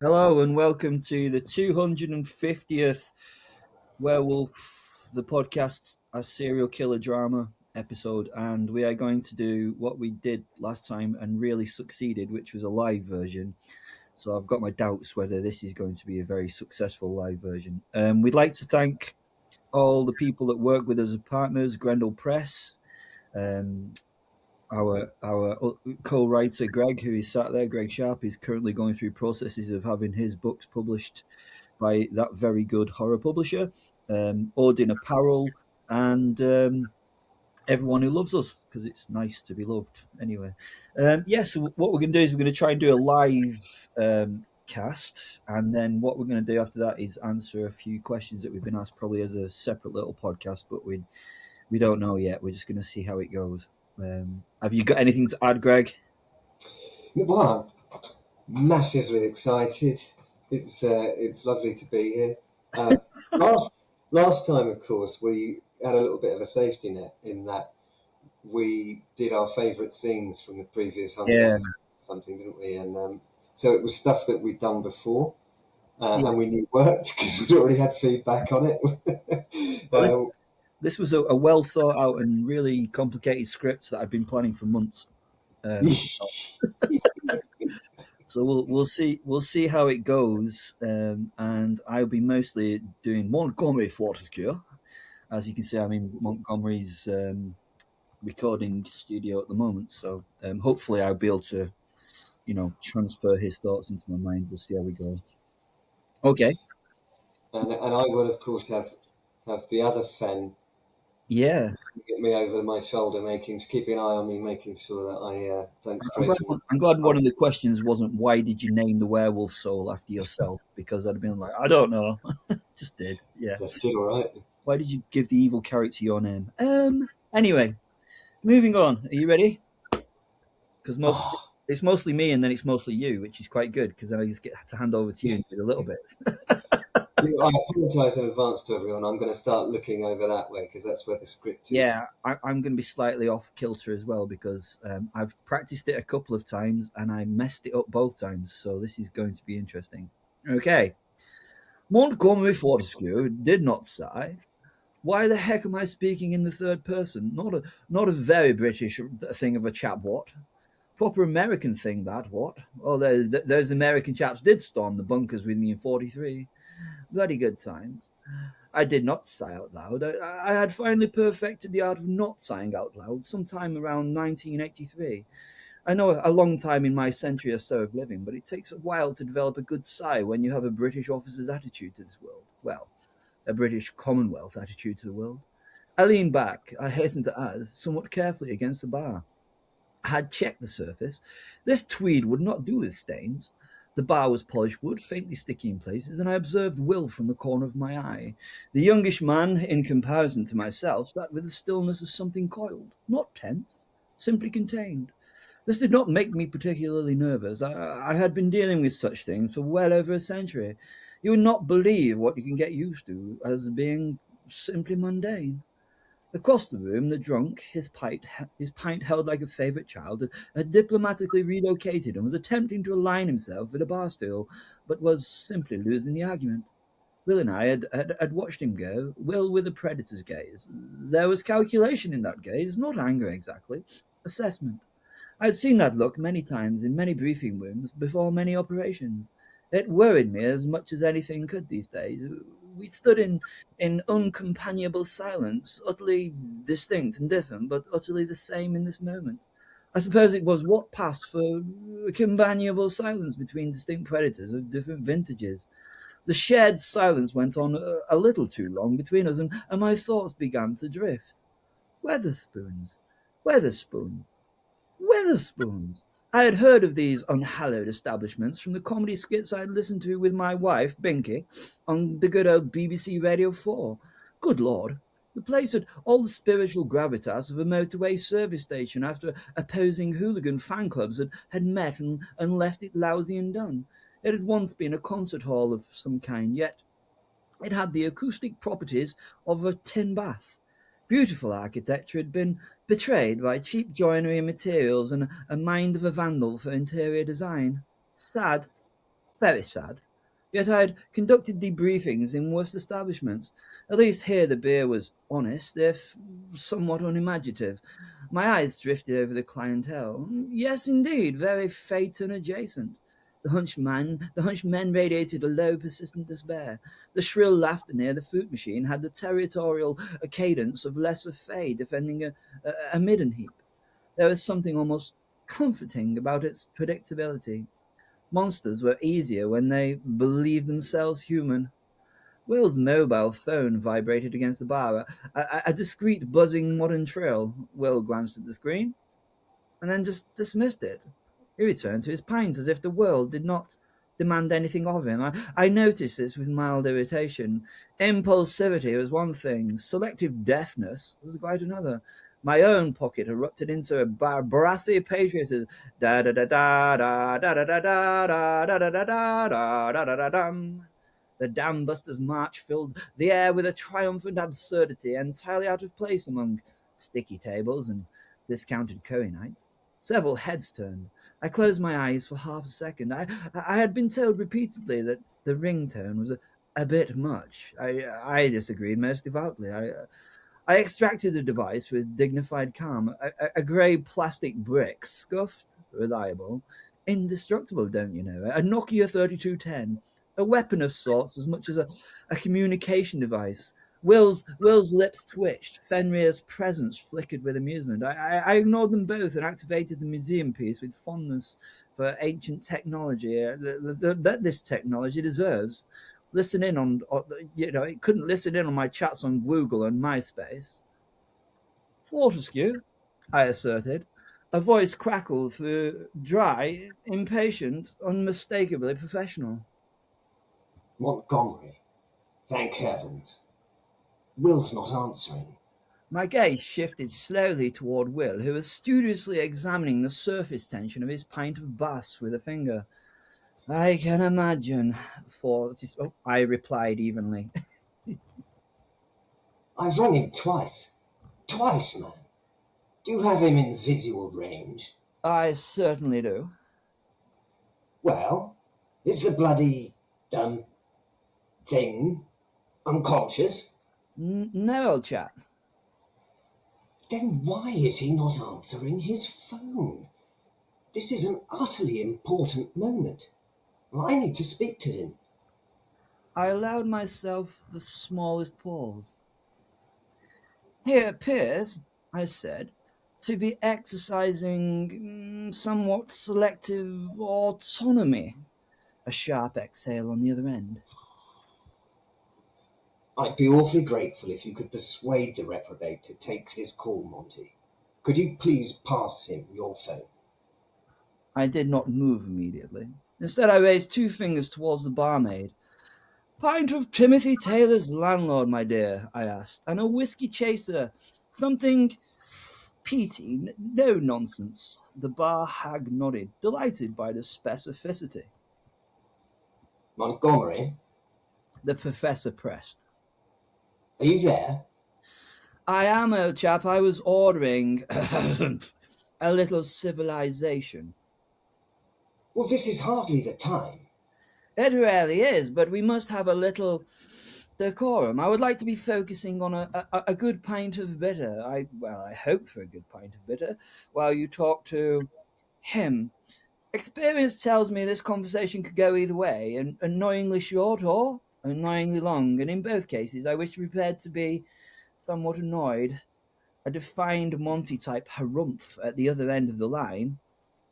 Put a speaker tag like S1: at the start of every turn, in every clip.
S1: Hello and welcome to the 250th Werewolf, the podcast, a serial killer drama episode. And we are going to do what we did last time and really succeeded, which was a live version. So I've got my doubts whether this is going to be a very successful live version. We'd like to thank all the people that work with us as partners, Grendel Press, um, our co-writer Greg, who is sat there, Greg Sharp, is currently going through processes of having his books published by that very good horror publisher, Odin Apparel, and everyone who loves us, because it's nice to be loved. Anyway, so what we're going to do is we're going to try and do a live cast, and then what we're going to do after that is answer a few questions that we've been asked, probably as a separate little podcast, but we don't know yet. We're just going to see how it goes. Have you got anything to add, Greg?
S2: Well, I'm massively excited. It's lovely to be here. Last time, of course, we had a little bit of a safety net in that we did our favourite scenes from the previous 100 episodes, something, didn't we? And so it was stuff that we'd done before, and we knew worked because we'd already had feedback on it.
S1: Well, this was a well thought out and really complicated script that I've been planning for months. So we'll see how it goes, and I'll be mostly doing Montgomery Fortescue. As you can see, I'm in Montgomery's recording studio at the moment, so hopefully I'll be able to, transfer his thoughts into my mind. We'll see how we go. Okay.
S2: And I will, of course, have the other Fen.
S1: Yeah.
S2: Get me over my shoulder, keeping an eye on me, making sure that I don't stray.
S1: I'm glad one of the questions wasn't why did you name the werewolf soul after yourself, because I'd have been like, I don't know. Just did. Yeah.
S2: Just did all right.
S1: Why did you give the evil character your name? Anyway, moving on. Are you ready? Because it's mostly me and then it's mostly you, which is quite good because then I just get to hand over to you in a little bit.
S2: I apologise in advance to everyone. I'm going to start looking over that way because that's where the script is.
S1: Yeah, I'm going to be slightly off kilter as well because I've practiced it a couple of times and I messed it up both times. So this is going to be interesting. Okay. Montgomery Fortescue did not sigh. Why the heck am I speaking in the third person? Not a very British thing of a chap, what? Proper American thing, that, what? Oh, those American chaps did storm the bunkers with me in 43. Bloody good times. I did not sigh out loud. I had finally perfected the art of not sighing out loud sometime around 1983. I know a long time in my century or so of living, but it takes a while to develop a good sigh when you have a British officer's attitude to this world. Well, a British Commonwealth attitude to the world. I leaned back, I hasten to add, somewhat carefully against the bar. I had checked the surface. This tweed would not do with stains. The bar was polished wood, faintly sticky in places, and I observed Will from the corner of my eye. The youngish man, in comparison to myself, sat with the stillness of something coiled, not tense, simply contained. This did not make me particularly nervous. I had been dealing with such things for well over a century. You would not believe what you can get used to as being simply mundane. Across the room, the drunk, his pint held like a favourite child, had diplomatically relocated and was attempting to align himself with a bar stool, but was simply losing the argument. Will and I had watched him go, Will with a predator's gaze. There was calculation in that gaze, not anger exactly, assessment. I had seen that look many times in many briefing rooms before many operations. It worried me as much as anything could these days. We stood in uncompanionable silence, utterly distinct and different, but utterly the same in this moment. I suppose it was what passed for companionable silence between distinct predators of different vintages. The shared silence went on a little too long between us, and my thoughts began to drift. Wetherspoons, Wetherspoons, Wetherspoons. I had heard of these unhallowed establishments from the comedy skits I had listened to with my wife, Binky, on the good old BBC Radio 4. Good Lord, the place had all the spiritual gravitas of a motorway service station after opposing hooligan fan clubs had met and left it lousy and done. It had once been a concert hall of some kind, yet it had the acoustic properties of a tin bath. Beautiful architecture had been betrayed by cheap joinery and materials and a mind of a vandal for interior design. Sad. Very sad. Yet I had conducted debriefings in worse establishments. At least here the beer was honest, if somewhat unimaginative. My eyes drifted over the clientele. Yes, indeed, very Phaeton adjacent. The hunched men radiated a low, persistent despair. The shrill laughter near the fruit machine had the territorial cadence of lesser Fae defending a midden heap. There was something almost comforting about its predictability. Monsters were easier when they believed themselves human. Will's mobile phone vibrated against the bar, a discreet, buzzing modern trill. Will glanced at the screen and then just dismissed it. He returned to his pint as if the world did not demand anything of him. I noticed this with mild irritation. Impulsivity was one thing, selective deafness was quite another. My own pocket erupted into a brassy patriotism. Da da da da da da da da da da da da da da da da dum. The Dam Busters March filled the air with a triumphant absurdity entirely out of place among sticky tables and discounted curry nights. Several heads turned. I closed my eyes for half a second. I had been told repeatedly that the ringtone was a bit much. I disagreed most devoutly. I extracted the device with dignified calm. A grey plastic brick, scuffed, reliable, indestructible, don't you know? A Nokia 3210. A weapon of sorts as much as a communication device. Will's lips twitched. Fenrir's presence flickered with amusement. I ignored them both and activated the museum piece with fondness for ancient technology that this technology deserves. Listen in on, it couldn't listen in on my chats on Google and MySpace. Fortescue, I asserted. A voice crackled through, dry, impatient, unmistakably professional.
S3: Montgomery, thank heavens. Will's not answering.
S1: My gaze shifted slowly toward Will, who was studiously examining the surface tension of his pint of Bass with a finger. I can imagine, I replied evenly.
S3: I've rung him twice. Twice, man. Do you have him in visual range?
S1: I certainly do.
S3: Well, is the bloody, thing unconscious?
S1: No, old chap.
S3: Then why is he not answering his phone? This is an utterly important moment. I need to speak to him.
S1: I allowed myself the smallest pause. He appears, I said, to be exercising somewhat selective autonomy. A sharp exhale on the other end.
S3: I'd be awfully grateful if you could persuade the reprobate to take his call, Monty. Could you please pass him your phone?
S1: I did not move immediately. Instead, I raised two fingers towards the barmaid. Pint of Timothy Taylor's landlord, my dear, I asked, and a whiskey chaser. Something peaty, no nonsense. The bar hag nodded, delighted by the specificity.
S3: Montgomery?
S1: The professor pressed.
S3: Are you there?
S1: I am, old chap. I was ordering a little civilization.
S3: Well, this is hardly the time.
S1: It really is, but we must have a little decorum. I would like to be focusing on a good pint of bitter. I hope for a good pint of bitter while you talk to him. Experience tells me this conversation could go either way, annoyingly short or annoyingly long, and in both cases I wish to be prepared to be somewhat annoyed. A defined Monty-type harumph at the other end of the line.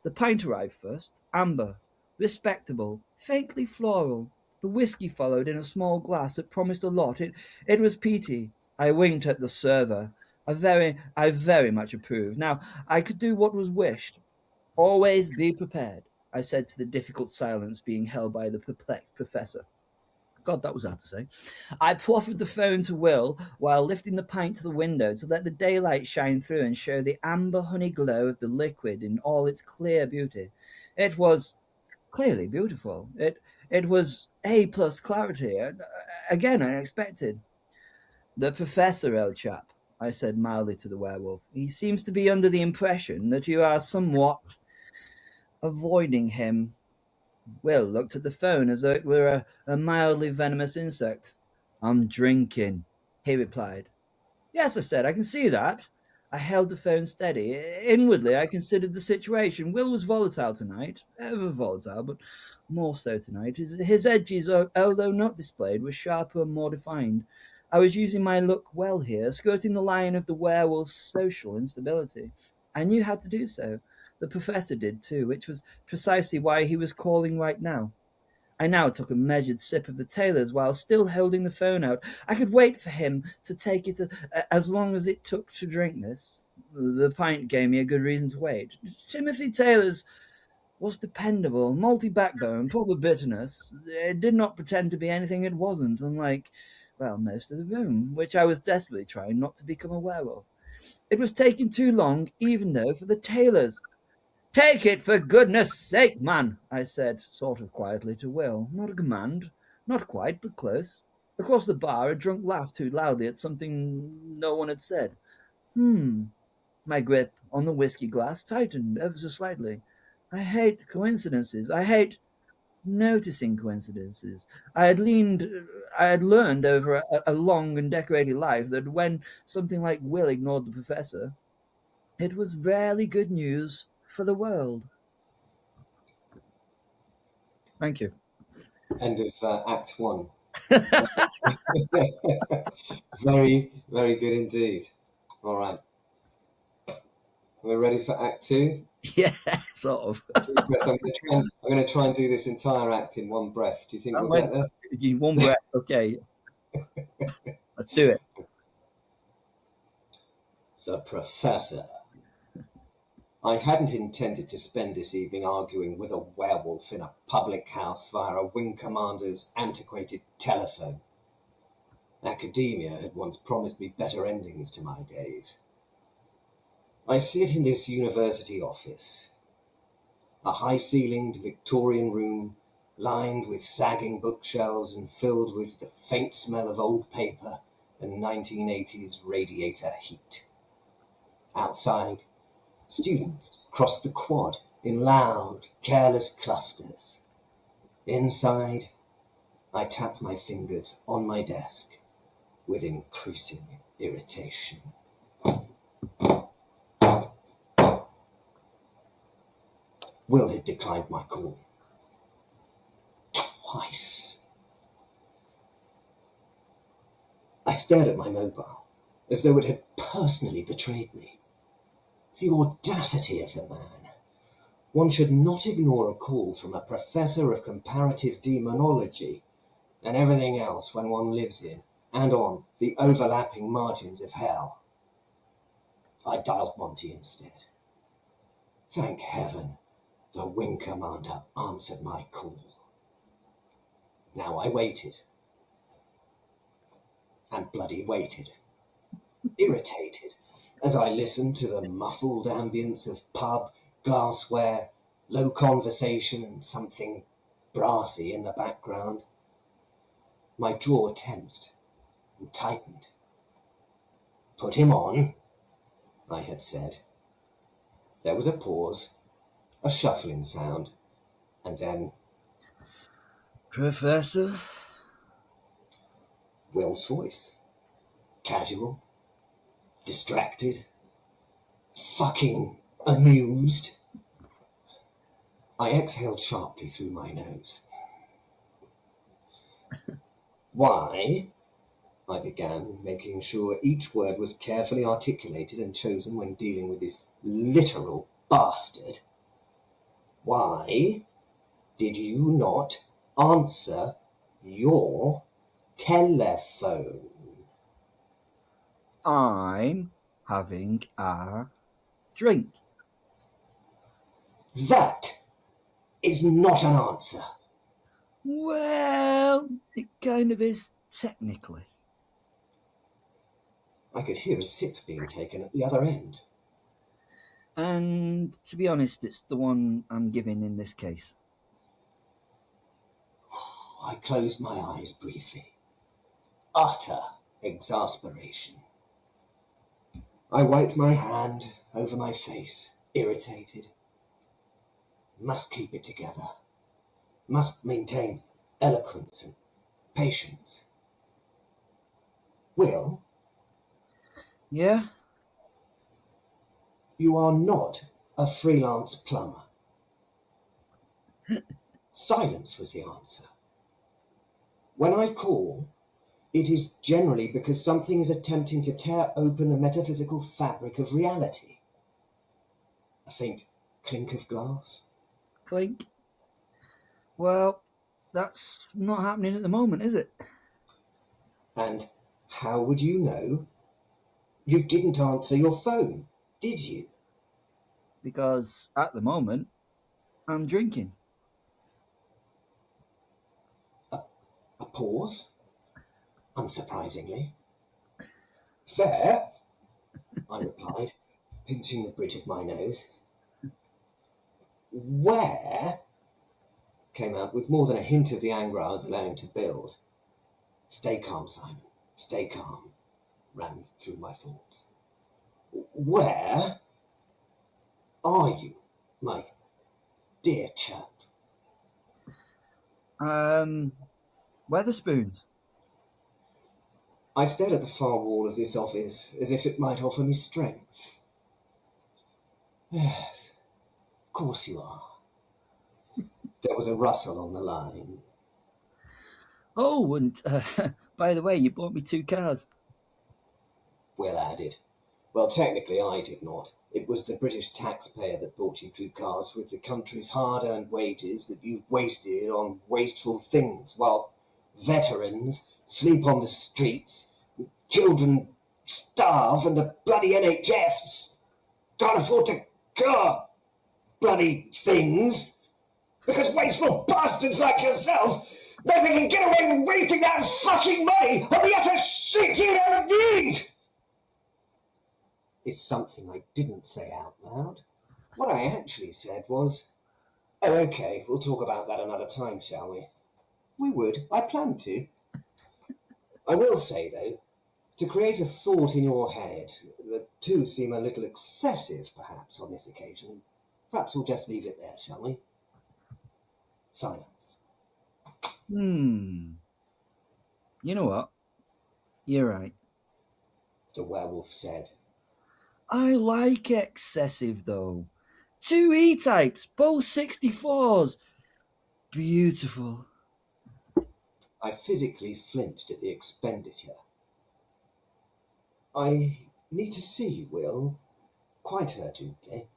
S1: The pint arrived first, amber, respectable, faintly floral. The whiskey followed in a small glass that promised a lot. It was peaty. I winked at the server. I very much approved. Now, I could do what was wished. Always be prepared, I said to the difficult silence being held by the perplexed professor. God, that was hard to say. I proffered the phone to Will while lifting the pint to the window to let the daylight shine through and show the amber honey glow of the liquid in all its clear beauty. It was clearly beautiful. It was A+ clarity. Again, unexpected. The professor, old chap, I said mildly to the werewolf. He seems to be under the impression that you are somewhat avoiding him. Will looked at the phone as though it were a mildly venomous insect. I'm drinking, he replied. Yes, I said, I can see that. I held the phone steady. Inwardly, I considered the situation. Will was volatile tonight, ever volatile, but more so tonight. His edges, although not displayed, were sharper and more defined. I was using my luck well here, skirting the line of the werewolf's social instability. I knew how to do so. The professor did too, which was precisely why he was calling right now. I now took a measured sip of the tailor's while still holding the phone out. I could wait for him to take it as long as it took to drink this. The pint gave me a good reason to wait. Timothy Taylor's was dependable, multi-backbone, full of bitterness. It did not pretend to be anything it wasn't, unlike, well, most of the room, which I was desperately trying not to become aware of. It was taking too long, even though, for the Taylors. Take it for goodness sake, man, I said, sort of quietly to Will. Not a command. Not quite, but close. Across the bar, a drunk laughed too loudly at something no one had said. My grip on the whiskey glass tightened ever so slightly. I hate coincidences. I hate noticing coincidences. I had learned over a long and decorated life that when something like Will ignored the professor, it was rarely good news for the world. Thank you.
S2: End of Act 1. Very, very good indeed. All right. We're ready for Act 2?
S1: Yeah, sort of.
S2: I'm going to try and do this entire act in one breath. Do you think we'll get there?
S1: One breath. Okay. Let's do it.
S3: The Professor.
S2: I hadn't intended to spend this evening arguing with a werewolf in a public house via a wing commander's antiquated telephone. Academia had once promised me better endings to my days. I sit in this university office, a high-ceilinged Victorian room lined with sagging bookshelves and filled with the faint smell of old paper and 1980s radiator heat. Outside, students cross the quad in loud, careless clusters. Inside, I tap my fingers on my desk with increasing irritation. Will had declined my call. Twice. I stared at my mobile, as though it had personally betrayed me. The audacity of the man. One should not ignore a call from a professor of comparative demonology and everything else when one lives in and on the overlapping margins of hell. I dialed Monty instead. Thank heaven, the wing commander answered my call. Now I waited. And bloody waited. Irritated as I listened to the muffled ambience of pub, glassware, low conversation and something brassy in the background. My jaw tensed and tightened. Put him on, I had said. There was a pause, a shuffling sound, and then...
S1: Professor?
S3: Will's voice. Casual. Distracted. Fucking amused. I exhaled sharply through my nose. Why? I began, making sure each word was carefully articulated and chosen when dealing with this literal bastard. Why did you not answer your telephone?
S1: I'm having a drink.
S3: That is not an answer.
S1: Well, it kind of is technically.
S3: I could hear a sip being taken at the other end.
S1: And to be honest, it's the one I'm giving in this case.
S3: I closed my eyes briefly. Utter exasperation. I wiped my hand over my face, irritated. Must keep it together. must maintain eloquence and patience. Will,
S1: Yeah?
S3: you are not a freelance plumber. Silence was the answer. When I call, it is generally because something is attempting to tear open the metaphysical fabric of reality. A faint clink of glass.
S1: Clink. Well, that's not happening at the moment, is it?
S3: And how would you know? You didn't answer your phone, did you?
S1: Because at the moment, I'm drinking.
S3: A pause? Unsurprisingly. Fair, I replied, pinching the bridge of my nose. Where? Came out with more than a hint of the anger I was allowing to build. Stay calm, Simon. Stay calm, ran through my thoughts. Where are you, my dear chap?
S1: Wetherspoons.
S3: I stared at the far wall of this office as if it might offer me strength. Yes, of course you are. There was a rustle on the line.
S1: Oh, and by the way, you bought me 2 cars.
S3: Will added. Well, technically I did not. It was the British taxpayer that bought you 2 cars with the country's hard-earned wages that you've wasted on wasteful things, while veterans sleep on the streets, children starve, and the bloody NHS can't afford to cure bloody things because wasteful bastards like yourself know they can get away with wasting that fucking money on the utter shit you don't need! It's something I didn't say out loud. What I actually said was, oh, okay, we'll talk about that another time, shall we? We would. I planned to. I will say, though, to create a thought in your head, the 2 seem a little excessive, perhaps, on this occasion. Perhaps we'll just leave it there, shall we? Silence.
S1: You know what? You're right.
S3: The werewolf said.
S1: I like excessive, though. 2 E-types, both 64s. Beautiful.
S3: I physically flinched at the expenditure. I need to see you, Will, quite urgently.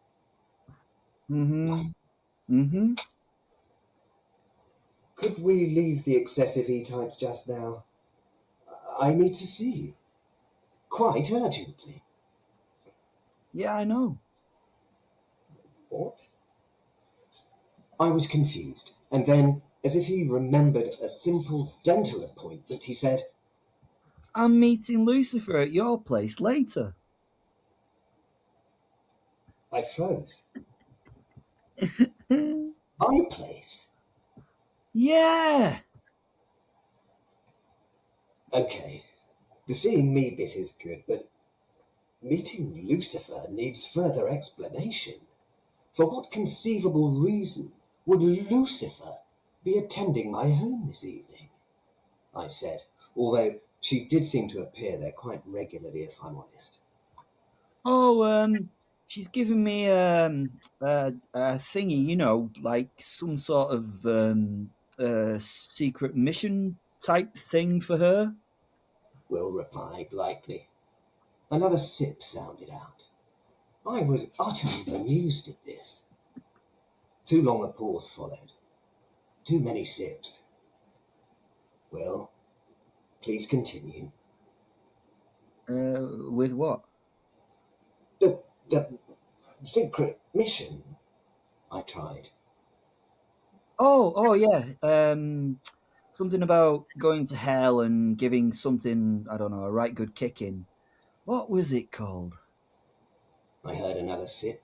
S3: Could we leave the excessive E-types just now? I need to see you, quite urgently.
S1: Yeah, I know.
S3: What? I was confused, and then, as if he remembered a simple dental appointment, he said,
S1: I'm meeting Lucifer at your place later.
S3: I froze. My place?
S1: Yeah.
S3: Okay, the seeing me bit is good, but meeting Lucifer needs further explanation. For what conceivable reason would Lucifer be attending my home this evening? I said, although she did seem to appear there quite regularly, if I'm honest.
S1: Oh, she's given me a thingy, you know, like some sort of secret mission type thing for her.
S3: Will replied lightly. Another sip sounded out. I was utterly bemused at this. Too long a pause followed. Too many sips. Well, please continue.
S1: With what?
S3: The secret mission, I tried.
S1: Oh, yeah. Something about going to hell and giving something, I don't know, a right good kicking. What was it called?
S3: I heard another sip.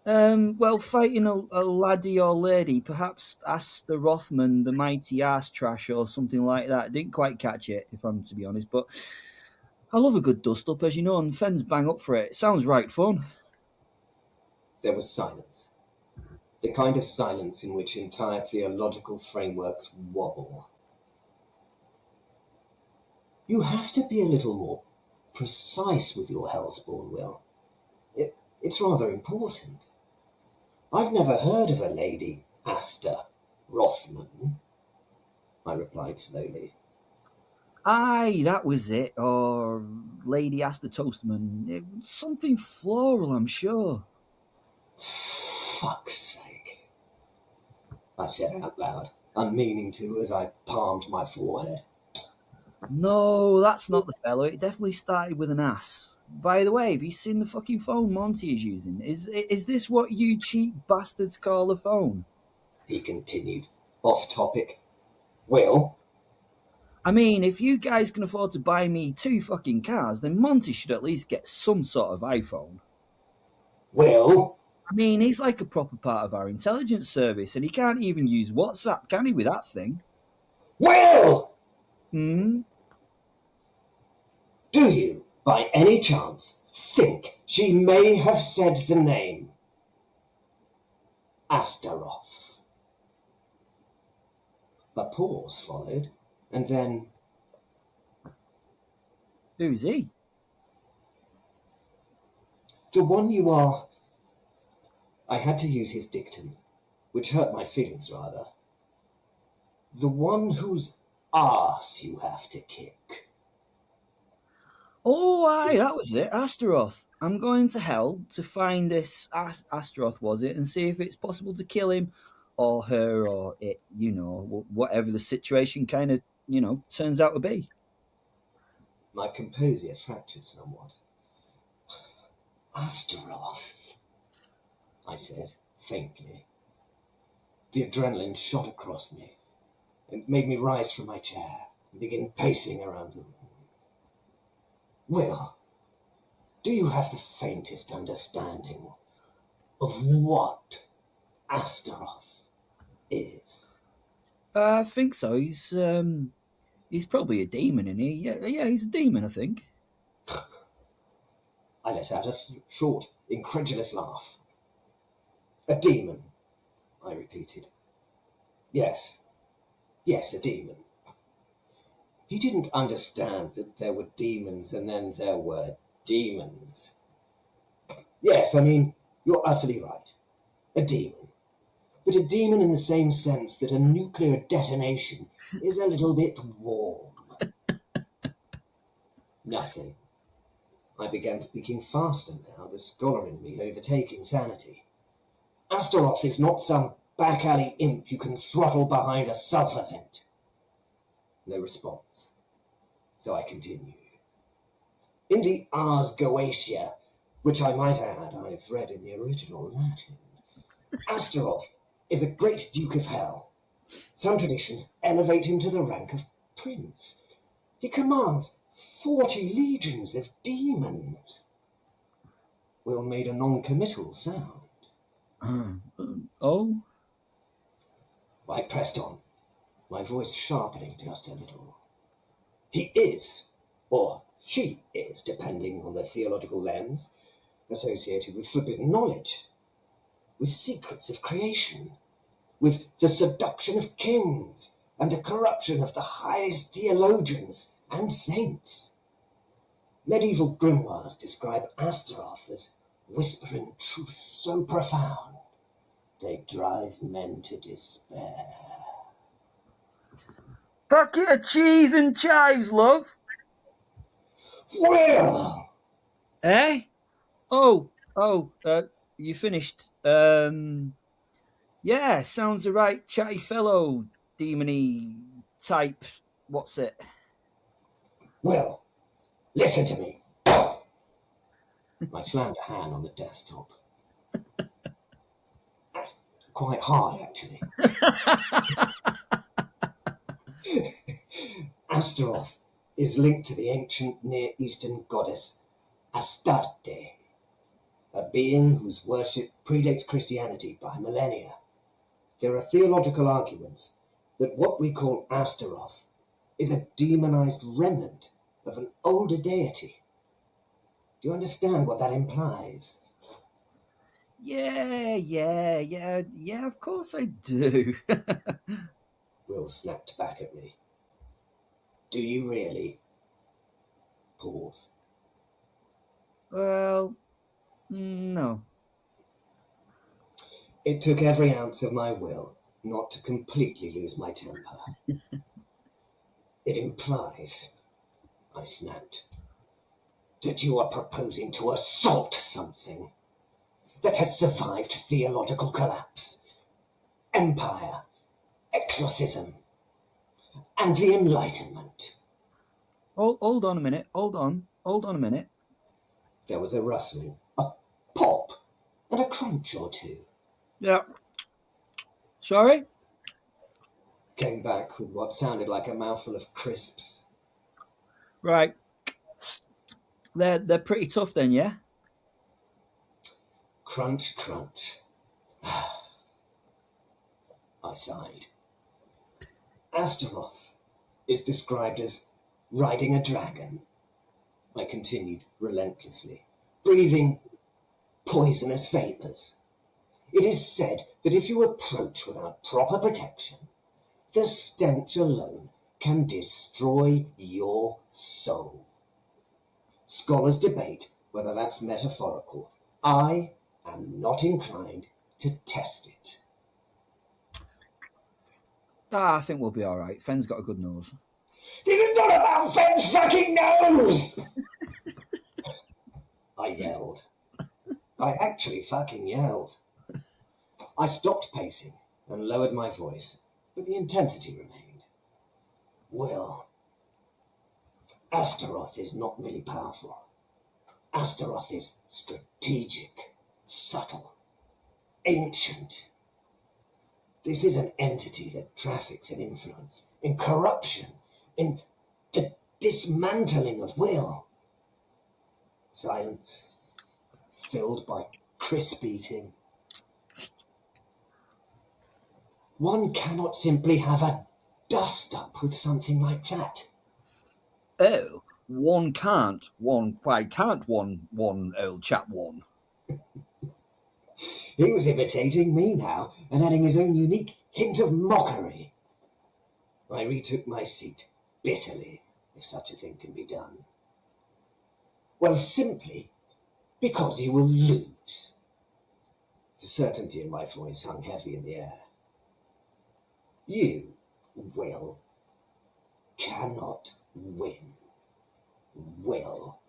S1: Well, fighting a laddie or lady, perhaps Asta Rothman, the mighty ass trash, or something like that. Didn't quite catch it, if I'm to be honest, but I love a good dust up, as you know, and Fenn's bang up for it. It sounds right fun.
S3: There was silence. The kind of silence in which entire theological frameworks wobble. You have to be a little more precise with your hellspawn, Will. It's rather important. I've never heard of a Lady Asta Rothman, I replied slowly.
S1: Aye, that was it. Or Lady Asta Toastman. It was something floral, I'm sure.
S3: Fuck's sake, I said out loud, unmeaning to as I palmed my forehead.
S1: No, that's not the fellow. It definitely started with an ass. By the way, have you seen the fucking phone Monty is using? Is this what you cheap bastards call a phone?
S3: He continued, off topic. Will?
S1: I mean, if you guys can afford to buy me 2 fucking cars, then Monty should at least get some sort of iPhone.
S3: Will?
S1: I mean, he's like a proper part of our intelligence service, and he can't even use WhatsApp, can he, with that thing?
S3: Will!
S1: Hmm?
S3: Do you, by any chance, think she may have said the name Astaroth? A pause followed, and then...
S1: Who's he?
S3: The one you are... I had to use his dictum, which hurt my feelings rather. The one whose arse you have to kick.
S1: Oh, aye, that was it. Astaroth. I'm going to hell to find this Astaroth, was it, and see if it's possible to kill him or her or it, whatever the situation kind of, turns out to be.
S3: My composure fractured somewhat. Astaroth, I said, faintly. The adrenaline shot across me and made me rise from my chair and begin pacing around the room. Will, do you have the faintest understanding of what Astaroth is?
S1: I think so. He's probably a demon, isn't he? Yeah, he's a demon, I think.
S3: I let out a short, incredulous laugh. A demon, I repeated. Yes, a demon. He didn't understand that there were demons and then there were demons. Yes, I mean, you're utterly right. A demon. But a demon in the same sense that a nuclear detonation is a little bit warm. Nothing. I began speaking faster now, the scholar in me overtaking sanity. Astaroth is not some back-alley imp you can throttle behind a sulfur vent. No response. So I continued. In the Ars Goetia, which I might add I've read in the original Latin, Astaroth is a great duke of hell. Some traditions elevate him to the rank of prince. He commands 40 legions of demons. Will made a non-committal sound.
S1: Oh?
S3: I pressed on, my voice sharpening just a little. He is, or she is, depending on the theological lens, associated with forbidden knowledge, with secrets of creation, with the seduction of kings, and the corruption of the highest theologians and saints. Medieval grimoires describe Astaroth as whispering truths so profound they drive men to despair.
S1: Packet of cheese and chives, love.
S3: Well,
S1: Eh? Oh, you finished. Yeah, sounds a right chatty fellow, demony type. What's it?
S3: Well, listen to me. I slammed a hand on the desktop. That's quite hard, actually. Astaroth is linked to the ancient Near Eastern goddess Astarte, a being whose worship predates Christianity by millennia. There are theological arguments that what we call Astaroth is a demonized remnant of an older deity. Do you understand what that implies?
S1: Yeah, of course I do.
S3: Will snapped back at me. Do you really? Pause.
S1: Well, no.
S3: It took every ounce of my will not to completely lose my temper. It implies, I snapped, that you are proposing to assault something that has survived theological collapse, empire, exorcism, and the Enlightenment.
S1: Hold on a minute. Hold on a minute.
S3: There was a rustling, a pop, and a crunch or two.
S1: Yeah. Sorry?
S3: Came back with what sounded like a mouthful of crisps.
S1: Right. They're pretty tough then, yeah?
S3: Crunch, crunch. I sighed. Astaroth is described as riding a dragon, I continued relentlessly, breathing poisonous vapours. It is said that if you approach without proper protection, the stench alone can destroy your soul. Scholars debate whether that's metaphorical. I am not inclined to test it.
S1: I think we'll be all right. Fenn's got a good nose.
S3: This is not about Fenn's fucking nose! I yelled. I actually fucking yelled. I stopped pacing and lowered my voice, but the intensity remained. Will, Astaroth is not really powerful. Astaroth is strategic, subtle, ancient. This is an entity that traffics in influence, in corruption, in the dismantling of will. Silence, filled by crisp eating. One cannot simply have a dust-up with something like that.
S1: Oh, one can't. Why can't one old chap one?
S3: He was imitating me now and adding his own unique hint of mockery. I retook my seat, bitterly, if such a thing can be done. Well, simply because you will lose. The certainty in my voice hung heavy in the air. You, Will, cannot win. Will,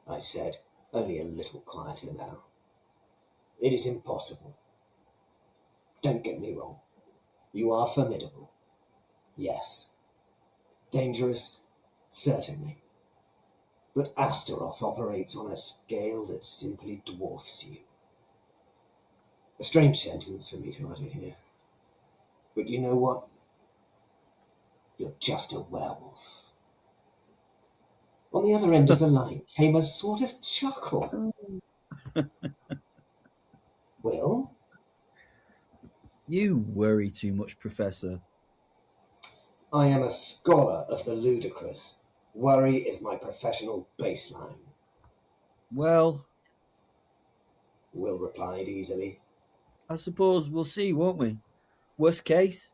S3: I said, only a little quieter now. It is impossible. Don't get me wrong. You are formidable. Yes. Dangerous? Certainly. But Astaroth operates on a scale that simply dwarfs you. A strange sentence for me to utter here. But you know what? You're just a werewolf. On the other end of the line came a sort of chuckle. Will?
S1: You worry too much, Professor.
S3: I am a scholar of the ludicrous. Worry is my professional baseline.
S1: Well,
S3: Will replied easily.
S1: I suppose we'll see, won't we? Worst case,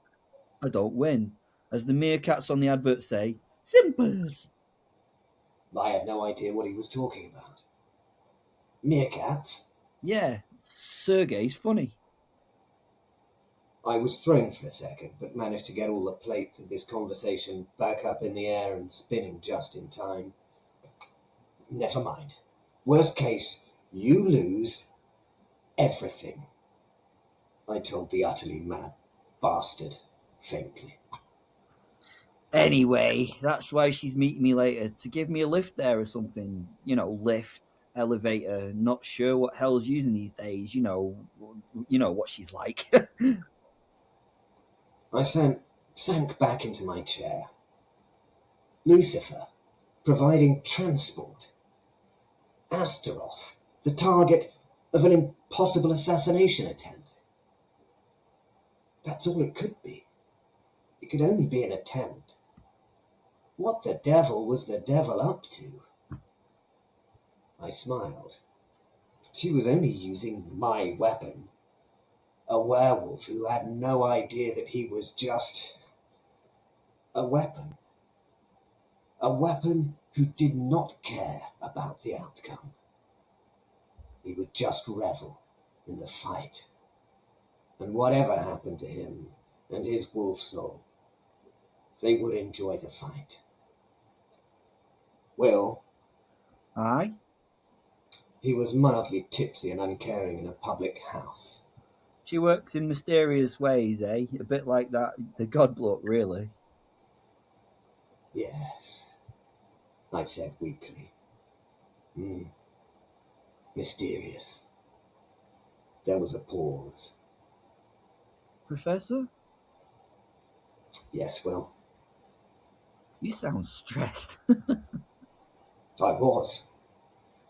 S1: I don't win. As the meerkats on the advert say, simples.
S3: I had no idea what he was talking about. Meerkats?
S1: Yeah, Sergei's funny.
S3: I was thrown for a second, but managed to get all the plates of this conversation back up in the air and spinning just in time. Never mind. Worst case, you lose everything, I told the utterly mad bastard faintly.
S1: Anyway, that's why she's meeting me later, to give me a lift there or something. You know, lift, elevator, not sure what hell's using these days. You know what she's like.
S3: I sank back into my chair. Lucifer, providing transport. Astaroth, the target of an impossible assassination attempt. That's all it could be. It could only be an attempt. What the devil was the devil up to? I smiled. She was only using my weapon. A werewolf who had no idea that he was just a weapon. A weapon who did not care about the outcome. He would just revel in the fight. And whatever happened to him and his wolf soul, they would enjoy the fight. Will,
S1: Aye.
S3: he was mildly tipsy and uncaring in a public house.
S1: She works in mysterious ways, eh? A bit like that, the god bloke, really.
S3: Yes, I said weakly. Mysterious. There was a pause.
S1: Professor?
S3: Yes, Will,
S1: You sound stressed.
S3: I was.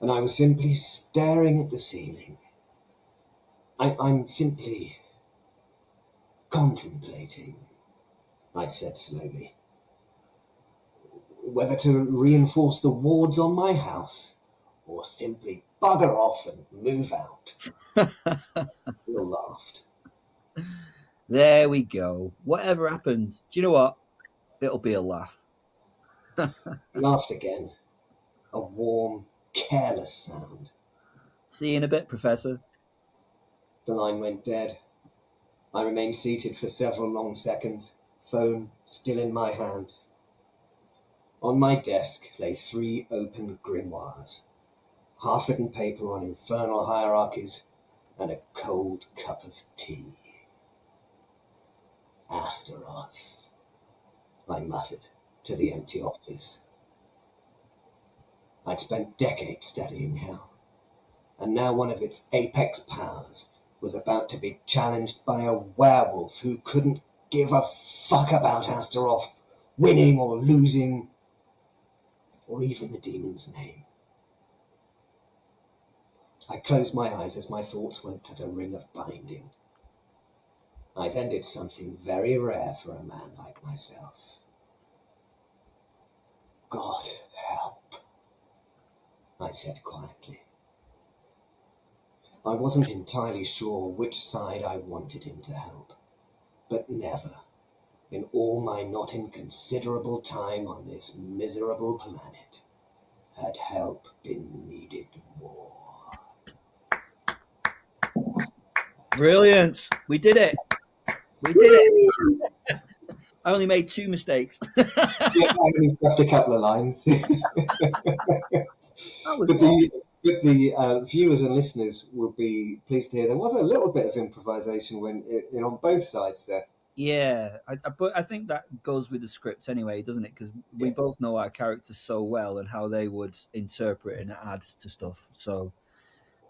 S3: And I was simply staring at the ceiling. I'm simply contemplating, I said slowly, whether to reinforce the wards on my house or simply bugger off and move out. Will laughed.
S1: There we go. Whatever happens, do you know what? It'll be a laugh.
S3: He laughed again. A warm, careless sound.
S1: See you in a bit, Professor.
S3: The line went dead. I remained seated for several long seconds, phone still in my hand. On my desk lay 3 open grimoires, half-written paper on infernal hierarchies, and a cold cup of tea. Astaroth, I muttered to the empty office. I'd spent decades studying hell, and now one of its apex powers was about to be challenged by a werewolf who couldn't give a fuck about Astaroth winning or losing, or even the demon's name. I closed my eyes as my thoughts went to the ring of binding. I then did something very rare for a man like myself. God help, I said quietly. I wasn't entirely sure which side I wanted him to help, but never, in all my not inconsiderable time on this miserable planet, had help been needed more.
S1: Brilliant. We did it. We did it. I only made 2 mistakes.
S3: Yeah, I only left a couple of lines. But the viewers and listeners will be pleased to hear there was a little bit of improvisation on both sides there.
S1: Yeah, but I think that goes with the script anyway, doesn't it? Because we both know our characters so well and how they would interpret and add to stuff. So,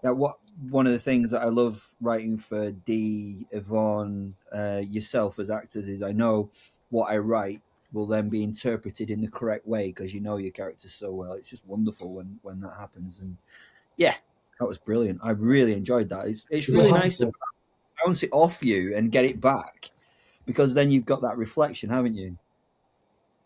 S1: one of the things that I love writing for Dee, Yvonne, yourself as actors is I know what I write will then be interpreted in the correct way because you know your characters so well. It's just wonderful when that happens. And yeah, that was brilliant. I really enjoyed that. It's really nice to bounce it off you and get it back. Because then you've got that reflection, haven't you?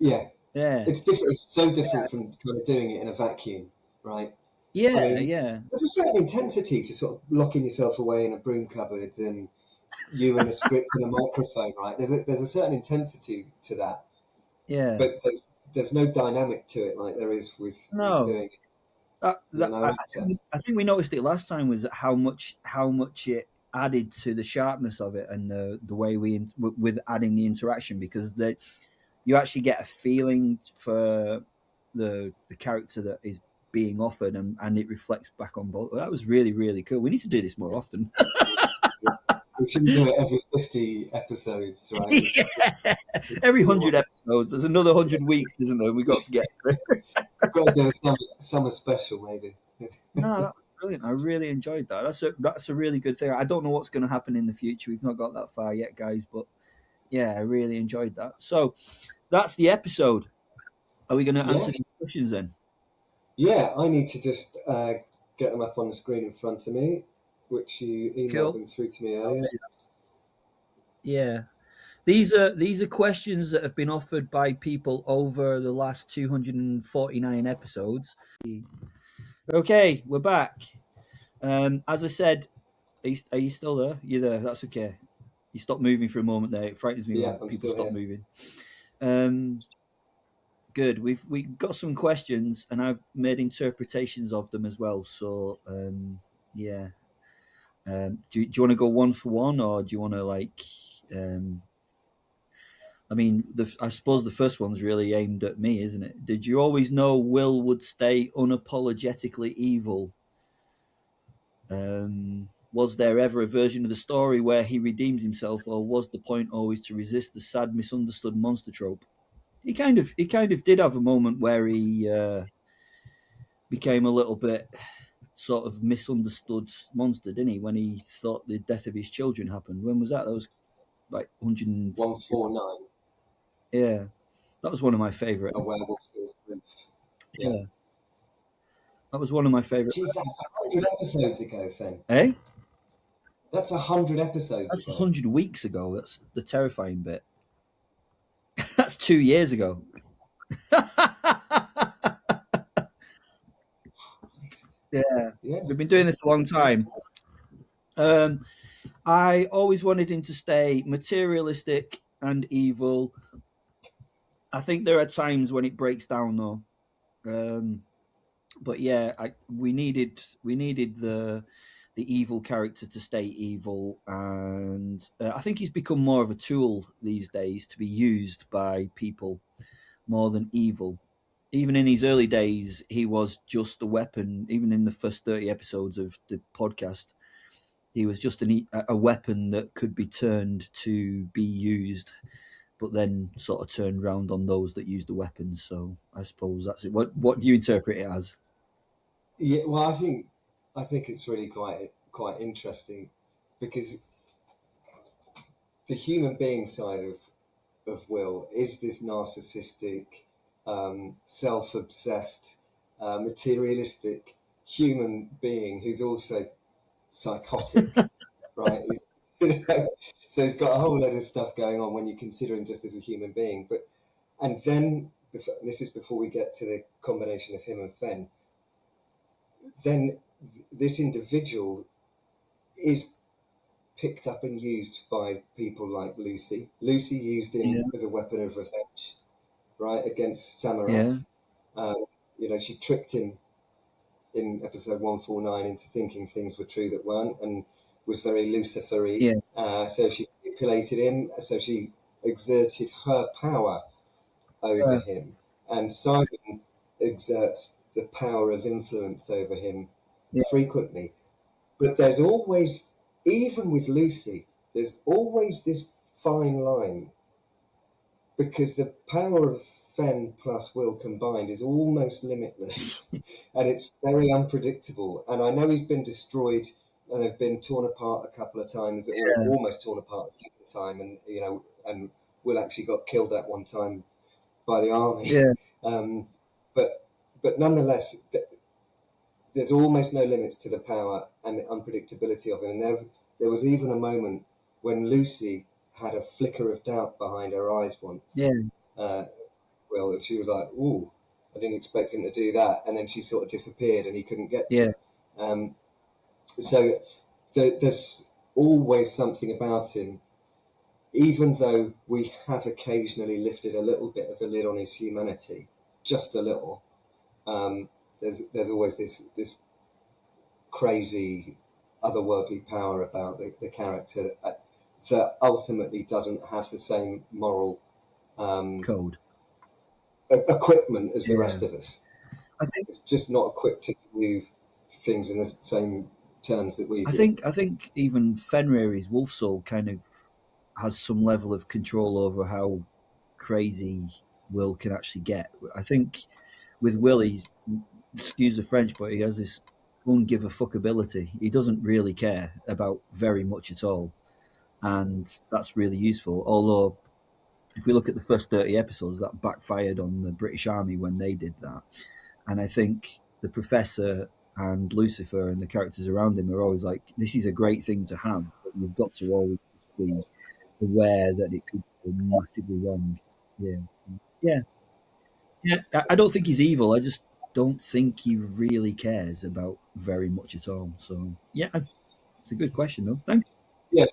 S3: Yeah.
S1: Yeah.
S3: It's different. It's so different from kind of doing it in a vacuum, right?
S1: Yeah,
S3: I mean,
S1: yeah.
S3: There's a certain intensity to sort of locking yourself away in a broom cupboard and you and a script and a microphone, right? There's a certain intensity to that.
S1: Yeah.
S3: But there's no dynamic to it like there is with doing it.
S1: I think we noticed it last time was how much it added to the sharpness of it and the way with adding the interaction because you actually get a feeling for the character that is being offered and it reflects back on both. That was really, really cool. We need to do this more often.
S3: We should do it every 50 episodes, right?
S1: Yeah. Every 100 episodes. There's another 100 weeks, isn't there? We've got to get
S3: We've got to do a summer special, maybe.
S1: No, that was brilliant. I really enjoyed that. That's a really good thing. I don't know what's going to happen in the future. We've not got that far yet, guys. But yeah, I really enjoyed that. So that's the episode. Are we going to answer these questions then?
S3: Yeah, I need to just get them up on the screen in front of me, which you emailed them through to me earlier.
S1: Yeah. These are questions that have been offered by people over the last 249 episodes. Okay, we're back. As I said, are you still there? You're there. That's okay. You stopped moving for a moment there. It frightens me
S2: Yeah,
S1: when
S2: I'm
S1: people
S2: still
S1: stop
S2: here.
S1: moving. Good. We got some questions, and I've made interpretations of them as well. So yeah. Do you want to go one for one, or do you want to like? I mean, I suppose the first one's really aimed at me, isn't it? Did you always know Will would stay unapologetically evil? Was there ever a version of the story where he redeems himself, or was the point always to resist the sad, misunderstood monster trope? He kind of did have a moment where he became a little bit sort of misunderstood monster, didn't he? When he thought the death of his children happened. When was that? That was like 150.
S2: 149.
S1: Yeah, that was one of my favorite.
S2: A werewolf feels grief. Yeah.
S1: Yeah, that was one of my favorite.
S2: Gee, that's 100 episodes ago, Fen.
S1: Eh?
S2: That's 100 episodes
S1: That's
S2: ago.
S1: 100 weeks ago. That's the terrifying bit. That's 2 years ago. Yeah,
S2: Yeah.
S1: we've been doing this a long time. I always wanted him to stay materialistic and evil. I think there are times when it breaks down though. But yeah, we needed the evil character to stay evil, and I think he's become more of a tool these days to be used by people more than evil. Even in his early days, he was just a weapon. Even in the first 30 episodes of the podcast, he was just a weapon that could be turned to be used, but then sort of turned round on those that use the weapons. So I suppose that's it. What do you interpret it as?
S2: Yeah, well, I think it's really quite interesting because the human being side of Will is this narcissistic, self-obsessed, materialistic human being who's also psychotic, right? So he's got a whole load of stuff going on when you consider him just as a human being. And then this is before we get to the combination of him and Fen. Then this individual is picked up and used by people like Lucy. Lucy used him as a weapon of revenge, right, against Samarat.
S1: Yeah.
S2: She tricked him in episode 149 into thinking things were true that weren't, and was very Lucifer-y.
S1: Yeah.
S2: So she manipulated him. So she exerted her power over him, and Simon exerts the power of influence over him frequently. But there's always, even with Lucy, there's always this fine line, because the power of Fen plus Will combined is almost limitless, and it's very unpredictable. And I know he's been destroyed, and they've been torn apart a couple of times, or almost torn apart a second time, and Will actually got killed at one time by the army.
S1: Yeah.
S2: But nonetheless, there's almost no limits to the power and the unpredictability of him. And there was even a moment when Lucy had a flicker of doubt behind her eyes once.
S1: Yeah.
S2: Well, she was like, "Ooh, I didn't expect him to do that," and then she sort of disappeared, and he couldn't get to her. So there's always something about him, even though we have occasionally lifted a little bit of the lid on his humanity, just a little. There's always this crazy otherworldly power about the character that ultimately doesn't have the same moral
S1: code
S2: equipment as the rest of us.
S1: I think
S2: it's just not equipped to view things in the same terms that we do.
S1: I think even Fenrir's wolf soul kind of has some level of control over how crazy Will can actually get. I think with Will, excuse the French, but he has this give a fuck ability. He doesn't really care about very much at all, and that's really useful. Although, if we look at the first 30 episodes, that backfired on the British Army when they did that, and I think the Professor and Lucifer and the characters around him are always like, this is a great thing to have, but you've got to always be aware that it could go massively wrong. Yeah. I don't think he's evil. I just don't think he really cares about very much at all. So yeah, it's a good question though. Thank you.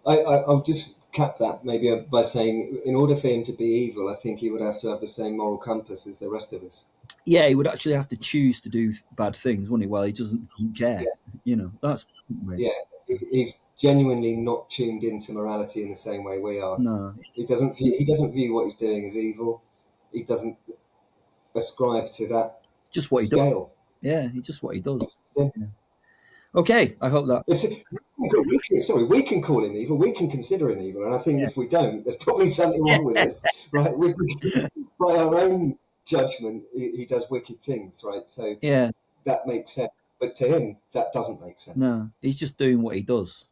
S2: Yeah, I'll just cap that maybe by saying, in order for him to be evil, I think he would have to have the same moral compass as the rest of us.
S1: Yeah, he would actually have to choose to do bad things, wouldn't he? Well, he doesn't care.
S2: Yeah.
S1: That's
S2: Yeah, he's genuinely not tuned into morality in the same way we are.
S1: No,
S2: He doesn't view what he's doing as evil. He doesn't ascribe to that
S1: just what he
S2: scale.
S1: does. Yeah, just what he does. Yeah. Okay, I hope that.
S2: We can call him evil. We can consider him evil, and I think if we don't, there's probably something wrong with us, right? By our own judgment, he does wicked things, right? So that makes sense. But to him, that doesn't make sense.
S1: No, he's just doing what he does,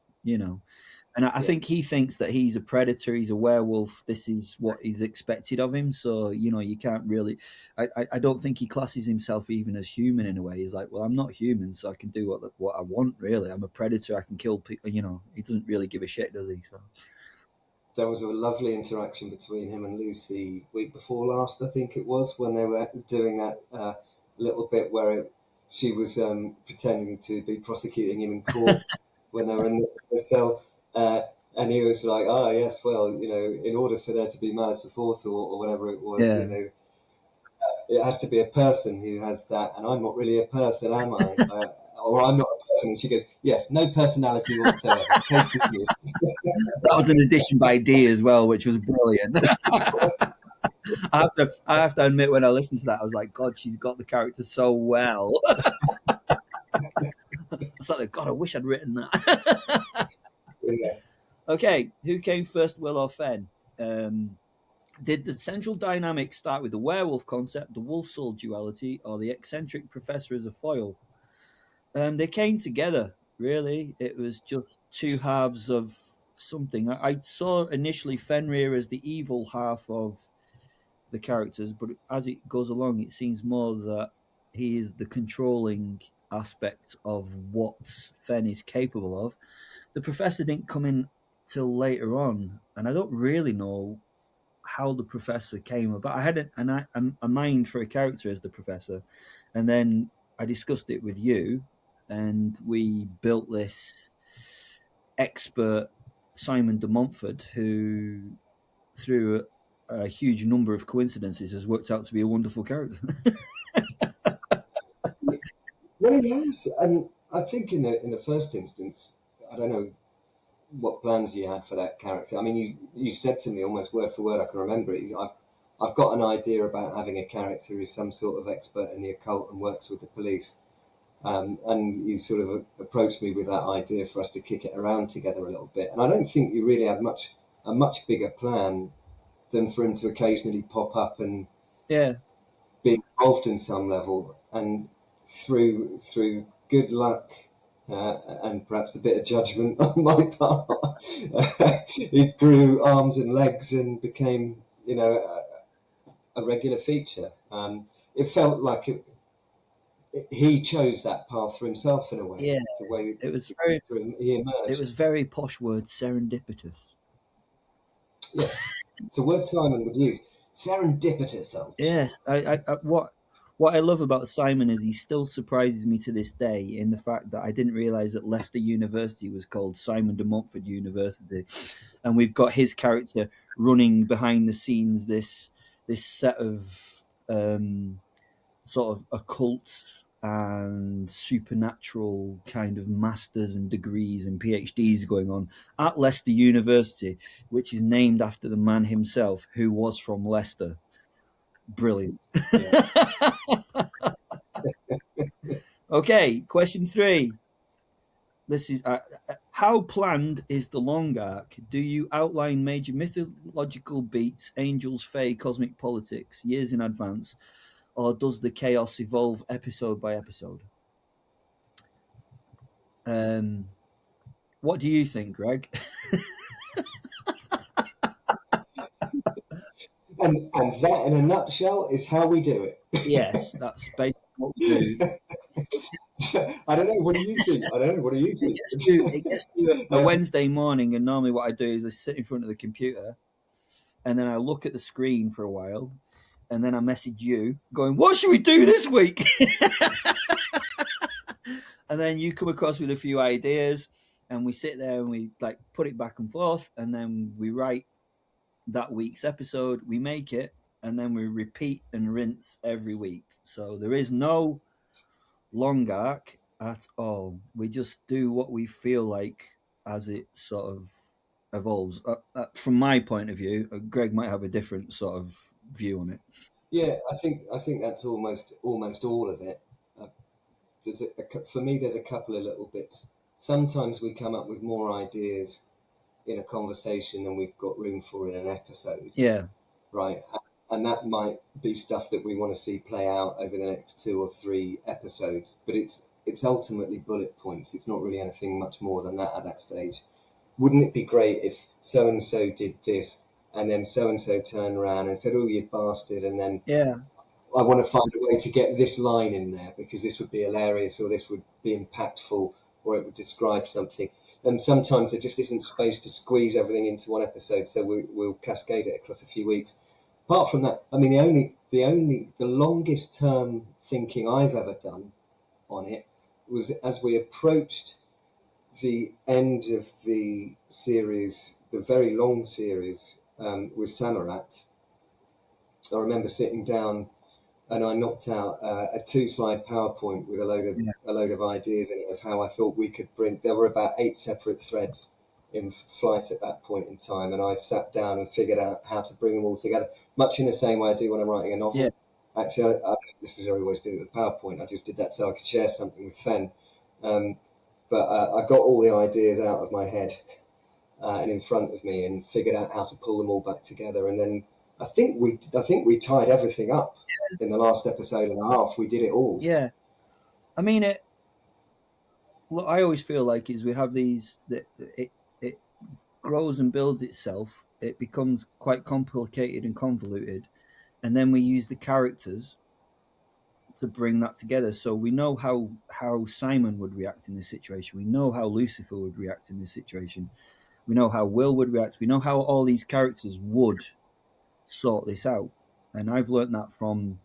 S1: And I think he thinks that he's a predator, he's a werewolf. This is what is expected of him. So, you can't really... I don't think he classes himself even as human in a way. He's like, well, I'm not human, so I can do what I want, really. I'm a predator, I can kill people, He doesn't really give a shit, does he? So.
S2: There was a lovely interaction between him and Lucy week before last, I think it was, when they were doing that little bit where she was pretending to be prosecuting him in court when they were in the cell. And he was like, "Oh yes, well, in order for there to be malice aforethought or whatever it was, it has to be a person who has that, and I'm not really a person, am I? Or I'm not a person." And she goes, "Yes, no personality whatsoever. Case dismissed."
S1: That was an addition by D as well, which was brilliant. I have to admit, when I listened to that, I was like, God, she's got the character so well. It's like, God, I wish I'd written that.
S2: Yeah.
S1: Okay, who came first, Will or Fen? Did the central dynamic start with the werewolf concept, the wolf-soul duality, or the eccentric professor as a foil? They came together, really. It was just two halves of something. I saw initially Fenrir as the evil half of the characters, but as it goes along, it seems more that he is the controlling aspect of what Fen is capable of. The professor didn't come in till later on, and I don't really know how the professor came about. I had a mind for a character as the professor, and then I discussed it with you, and we built this expert, Simon de Montfort, who, through a huge number of coincidences, has worked out to be a wonderful character.
S2: Well, yes, and I think in the first instance, I don't know what plans you had for that character. I mean, you said to me almost word for word, I can remember it. I've got an idea about having a character who's some sort of expert in the occult and works with the police. And you sort of approached me with that idea for us to kick it around together a little bit. And I don't think you really had a much bigger plan than for him to occasionally pop up and be involved in some level. And through good luck and perhaps a bit of judgment on my part, he grew arms and legs and became, a regular feature. It felt like he chose that path for himself in a way.
S1: Yeah,
S2: the way
S1: it was
S2: he emerged.
S1: It was very posh word, serendipitous.
S2: Yeah, it's a word Simon would use. Serendipitous.
S1: Yes, what I love about Simon is he still surprises me to this day in the fact that I didn't realise that Leicester University was called Simon de Montfort University, and we've got his character running behind the scenes this set of sort of occult and supernatural kind of masters and degrees and PhDs going on at Leicester University, which is named after the man himself who was from Leicester. Brilliant. Yeah. Okay, question 3. This is how planned is the long arc? Do you outline major mythological beats, angels, fae, cosmic politics years in advance, or does the chaos evolve episode by episode? What do you think, Greg?
S2: And that, in a nutshell, is how we do it.
S1: Yes, that's basically what we do.
S2: I don't know. What do you think?
S1: It gets to a Wednesday morning, and normally what I do is I sit in front of the computer, and then I look at the screen for a while, and then I message you going, what should we do this week? And then you come across with a few ideas, and we sit there and we like put it back and forth, and then we write that week's episode, we make it, and then we repeat and rinse every week. So there is no long arc at all. We just do what we feel like as it sort of evolves. From my point of view, Greg might have a different sort of view on it.
S2: Yeah, I think that's almost all of it. For me, there's a couple of little bits. Sometimes we come up with more ideas in a conversation than we've got room for in an episode.
S1: Yeah.
S2: Right. And that might be stuff that we want to see play out over the next 2 or 3 episodes. But it's ultimately bullet points. It's not really anything much more than that at that stage. Wouldn't it be great if so-and-so did this, and then so-and-so turned around and said, oh, you bastard, and then I want to find a way to get this line in there because this would be hilarious, or this would be impactful, or it would describe something. And sometimes there just isn't space to squeeze everything into one episode, so we'll cascade it across a few weeks. Apart from that, I mean, the longest term thinking I've ever done on it was as we approached the end of the series, the very long series with Samarat. I remember sitting down and I knocked out a 2-slide PowerPoint with a load of ideas in it of how I thought we could bring. There were about 8 separate threads in flight at that point in time, and I sat down and figured out how to bring them all together, much in the same way I do when I'm writing a novel. Yeah. Actually, I don't necessarily always do it with PowerPoint. I just did that so I could share something with Fen. But I got all the ideas out of my head and in front of me, and figured out how to pull them all back together. And then I think we tied everything up in the last episode and a half. We did it all.
S1: Yeah, I mean, what I always feel like is we have these. It grows and builds itself. It becomes quite complicated and convoluted, and then we use the characters to bring that together. So we know how Simon would react in this situation. We know how Lucifer would react in this situation. We know how Will would react. We know how all these characters would sort this out. And I've learned that from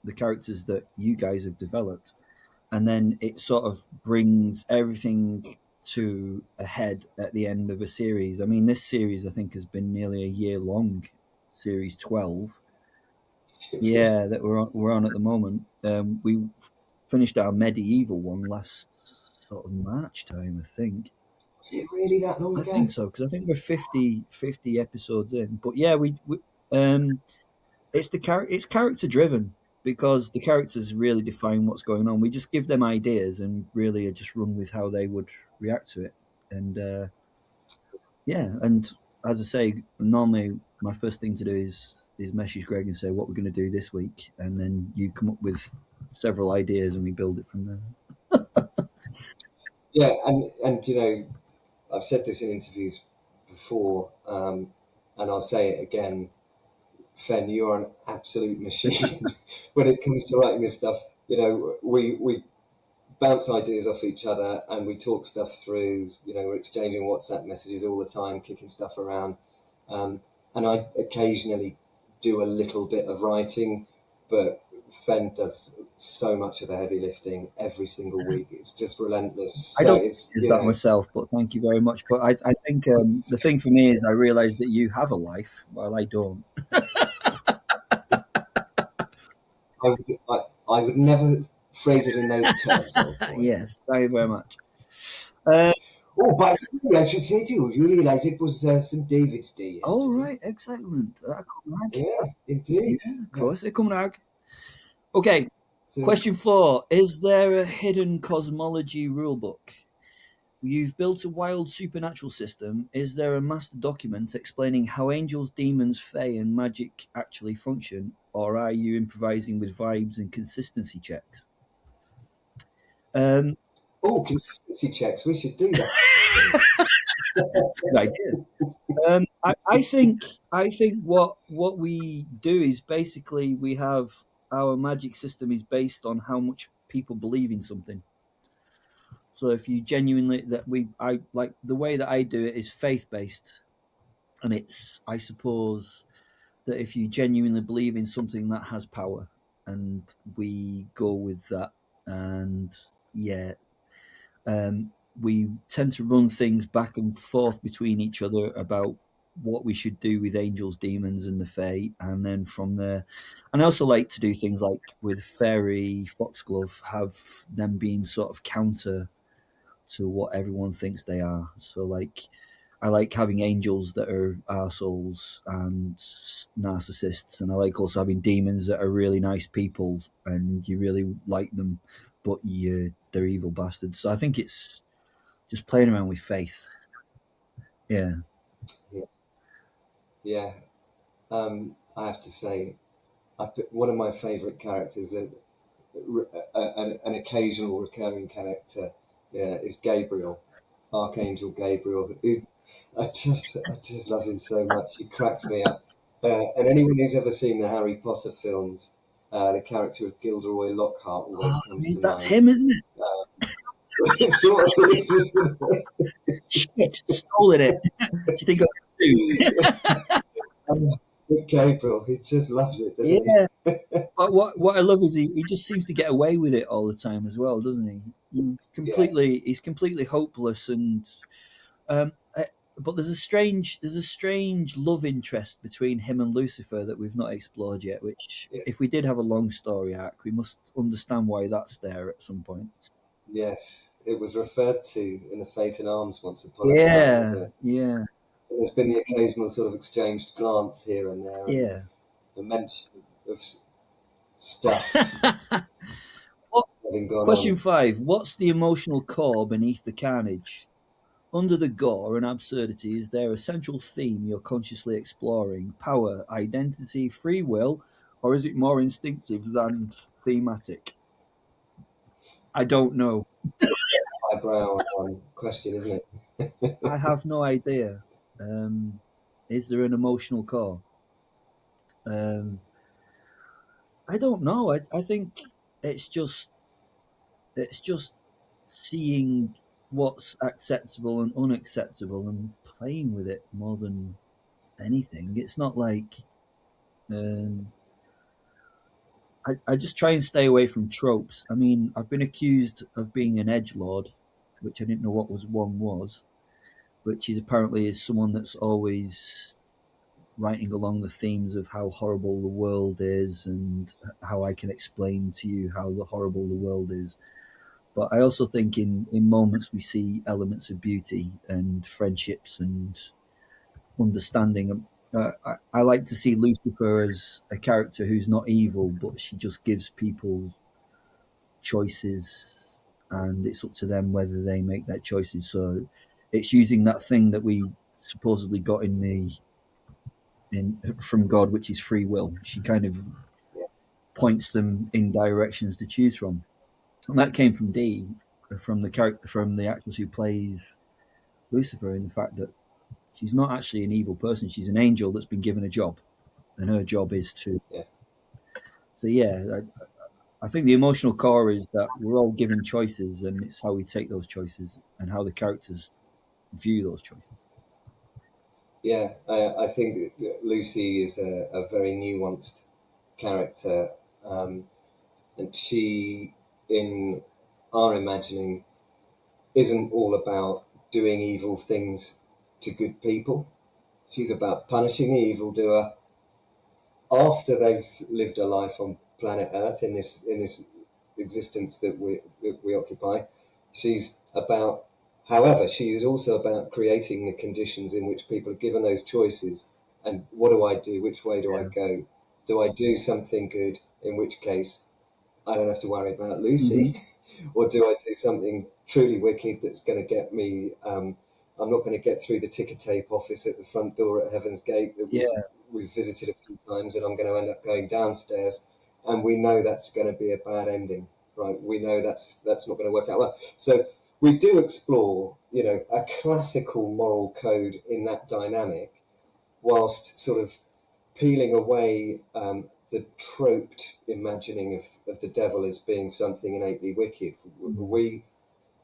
S1: the characters that you guys have developed. And then it sort of brings everything to a head at the end of a series. I mean, this series, I think, has been nearly a year long, series 12. Yeah, that we're on at the moment. We finished our medieval one last sort of March time, I think.
S2: Was it really that long ago?
S1: I think so, because I think we're 50 episodes in. But yeah, it's character driven, because the characters really define what's going on. We just give them ideas and really just run with how they would react to it. And and as I say, normally my first thing to do is message Greg and say what we're going to do this week, and then you come up with several ideas and we build it from there.
S2: Yeah, and you know, I've said this in interviews before, and I'll say it again. Fen, you're an absolute machine when it comes to writing this stuff. You know, we bounce ideas off each other and we talk stuff through. You know, we're exchanging WhatsApp messages all the time, kicking stuff around, and I occasionally do a little bit of writing, but Fen does so much of the heavy lifting every single week. It's just relentless.
S1: I don't think that myself, but thank you very much. But I think the thing for me is I realise that you have a life while I don't.
S2: I would never phrase it in those terms.
S1: Yes, thank you very much.
S2: Oh, by the way, I should say to you, you realise it was St. David's Day yesterday.
S1: Oh, right, excellent.
S2: Yeah, indeed.
S1: Yeah, of course, it come rag. Okay, so, question 4. Is there a hidden cosmology rulebook? You've built a wild supernatural system. Is there a master document explaining how angels, demons, fae, and magic actually function? Or are you improvising with vibes and consistency checks?
S2: Consistency checks. We should do that.
S1: That's a good idea. I think what we do is basically we have our magic system is based on how much people believe in something. So if you genuinely I like the way that I do it is faith based, and it's, I suppose, that if you genuinely believe in something, that has power, and we go with that. And yeah, we tend to run things back and forth between each other about what we should do with angels, demons, and the fae, and then from there. And I also like to do things like with fairy, foxglove, have them being sort of counter to what everyone thinks they are. So like, I like having angels that are arseholes and narcissists, and I like also having demons that are really nice people and you really like them, but they're evil bastards. So I think it's just playing around with faith. Yeah.
S2: Yeah. I have to say, one of my favourite characters, an occasional recurring character, is Gabriel, Archangel Gabriel. I just love him so much. He cracks me up. And anyone who's ever seen the Harry Potter films, the character of Gilderoy Lockhart always comes to
S1: That's
S2: mind.
S1: him, isn't it?
S2: It sort of is, isn't it?
S1: Shit, stolen it. Do you think I
S2: Gabriel, he just loves it, doesn't
S1: Yeah. But what I love is he just seems to get away with it all the time as well, doesn't he? He's completely hopeless, and um, uh, but there's a strange love interest between him and Lucifer that we've not explored yet. Which,
S2: Yeah.
S1: if we did have a long story arc, we must understand why that's there at some point.
S2: Yes, it was referred to in the Fate in Arms once upon a time, wasn't it?
S1: Yeah.
S2: There's been the occasional sort of exchanged glance here and there, and
S1: Yeah.
S2: the mention of stuff having gone
S1: Question
S2: on.
S1: 5. What's the emotional core beneath the carnage? Under the gore and absurdity, is there a central theme you're consciously exploring? Power, identity, free will, or is it more instinctive than thematic? I don't know.
S2: Eyebrow question, isn't it?
S1: I have no idea. Is there an emotional core? I don't know. I think it's just seeing what's acceptable and unacceptable and playing with it more than anything. It's not like I just try and stay away from tropes. I mean, I've been accused of being an edgelord, which I didn't know what one was, which is apparently someone that's always writing along the themes of how horrible the world is and how I can explain to you how horrible the world is. But I also think in moments we see elements of beauty and friendships and understanding. I like to see Lucifer as a character who's not evil, but she just gives people choices, and it's up to them whether they make their choices. So it's using that thing that we supposedly got from God, which is free will. She kind of points them in directions to choose from, and that came from Dee, from the actress who plays Lucifer, in the fact that she's not actually an evil person. She's an angel that's been given a job, and her job is to.
S2: Yeah.
S1: So yeah, I think the emotional core is that we're all given choices, and it's how we take those choices and how the characters view those choices.
S2: Yeah, I think Lucy is a very nuanced character, and she, in our imagining, isn't all about doing evil things to good people. She's about punishing the evildoer after they've lived a life on planet Earth in this existence that we occupy. She's about, however, she is also about creating the conditions in which people are given those choices. And what do I do? Which way do I go? Do I do something good? In which case, I don't have to worry about Lucy. Or do I do something truly wicked that's going to get me? I'm not going to get through the ticker tape office at the front door at Heaven's Gate that we've visited a few times, and I'm going to end up going downstairs. And we know that's going to be a bad ending, right? We know that's not going to work out well. So we do explore, a classical moral code in that dynamic, whilst sort of peeling away the troped imagining of the devil as being something innately wicked. We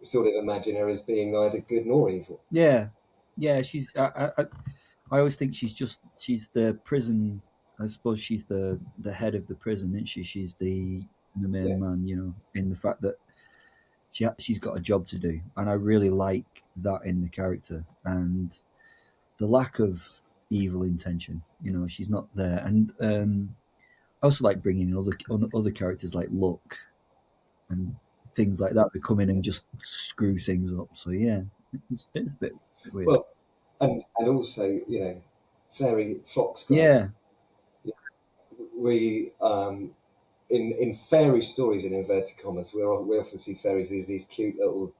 S2: sort of imagine her as being neither good nor evil.
S1: Yeah, she's. I always think she's the prison I suppose she's the head of the prison, isn't she? She's the main man, you know, in the fact that she's got a job to do, and I really like that in the character and the lack of evil intention. You know, she's not there, and I also like bringing in other characters like Luck and things like that come in and just screw things up. So yeah, it's a bit weird.
S2: Well, and also, you know, fairy foxglove.
S1: Yeah,
S2: We in fairy stories, in inverted commas, we often see fairies as these cute little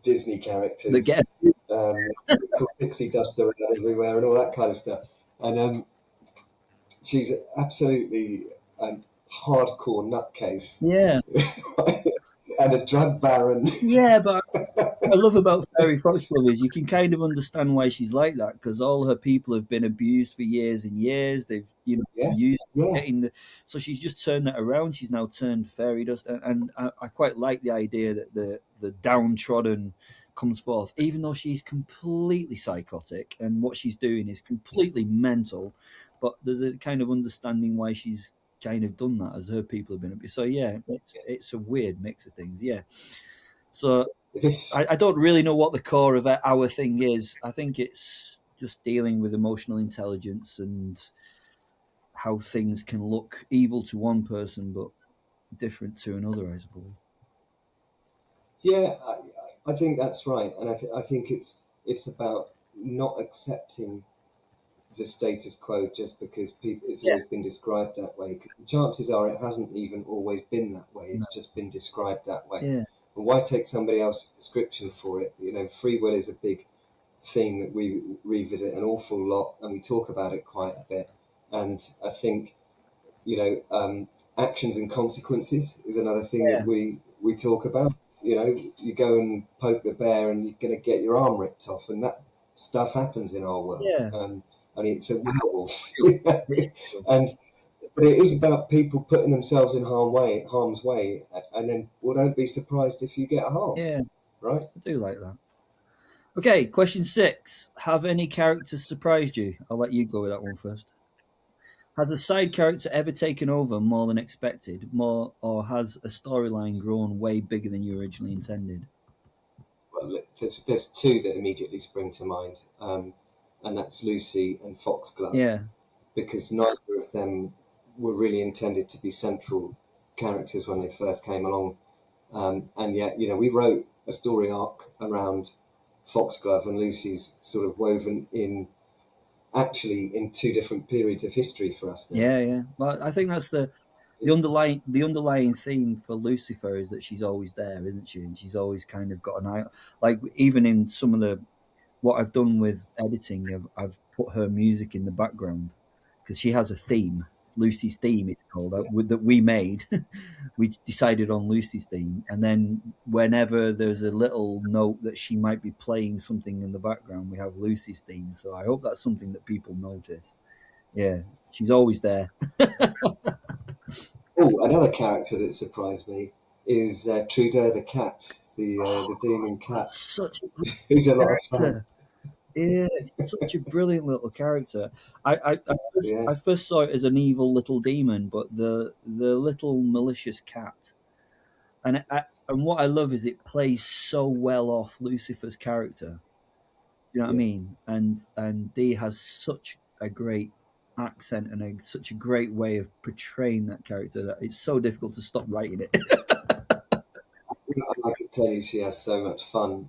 S2: Disney characters
S1: that get
S2: called pixie dust around everywhere and all that kind of stuff. And she's absolutely hardcore nutcase.
S1: yeah.
S2: And a drug baron.
S1: Yeah, but what I love about Fairy Foxglove is you can kind of understand why she's like that, because all her people have been abused for years and years. They've, you know, used getting the, so she's just turned that around. She's now turned fairy dust, and I quite like the idea that the downtrodden comes forth, even though she's completely psychotic and what she's doing is completely mental. But there's a kind of understanding why she's kind of done that, as her people have been abused. So yeah, it's a weird mix of things. Yeah. So I don't really know what the core of our thing is. I think it's just dealing with emotional intelligence and how things can look evil to one person but different to another, I suppose.
S2: Yeah, I think that's right, and I think it's about not accepting the status quo just because it's always been described that way. Because the chances are it hasn't even always been that way. It's just been described that way.
S1: Yeah.
S2: And why take somebody else's description for it? You know, free will is a big theme that we revisit an awful lot, and we talk about it quite a bit. And I think, you know, actions and consequences is another thing that we talk about. You know, you go and poke the bear and you're going to get your arm ripped off, and that stuff happens in our world.
S1: Yeah.
S2: I mean, it's a werewolf. But it is about people putting themselves in harm's way, and then, well, don't be surprised if you get harmed.
S1: Yeah.
S2: Right?
S1: I do like that. Okay, question 6. Have any characters surprised you? I'll let you go with that one first. Has a side character ever taken over more than expected, or has a storyline grown way bigger than you originally intended?
S2: Well, there's two that immediately spring to mind, and that's Lucy and Foxglove.
S1: Yeah.
S2: Because neither of them were really intended to be central characters when they first came along. And yet, you know, we wrote a story arc around Foxglove, and Lucy's sort of woven in two different periods of history for us.
S1: Now. Yeah. Well, I think that's the underlying theme for Lucifer is that she's always there, isn't she? And she's always kind of got an eye. Like even in some of what I've done with editing, I've put her music in the background because she has a theme. Lucy's theme, it's called, that we made. We decided on Lucy's theme, and then whenever there's a little note that she might be playing something in the background, we have Lucy's theme. So I hope that's something that people notice. Yeah, she's always there.
S2: Oh, another character that surprised me is Trudeau the cat, the demon cat.
S1: Such
S2: Who's a lot of fun.
S1: Yeah, it's such a brilliant little character. I first saw it as an evil little demon, but the little malicious cat, and what I love is it plays so well off Lucifer's character. You know what I mean? And Dee has such a great accent and such a great way of portraying that character that it's so difficult to stop writing it.
S2: I can tell you, she has so much fun.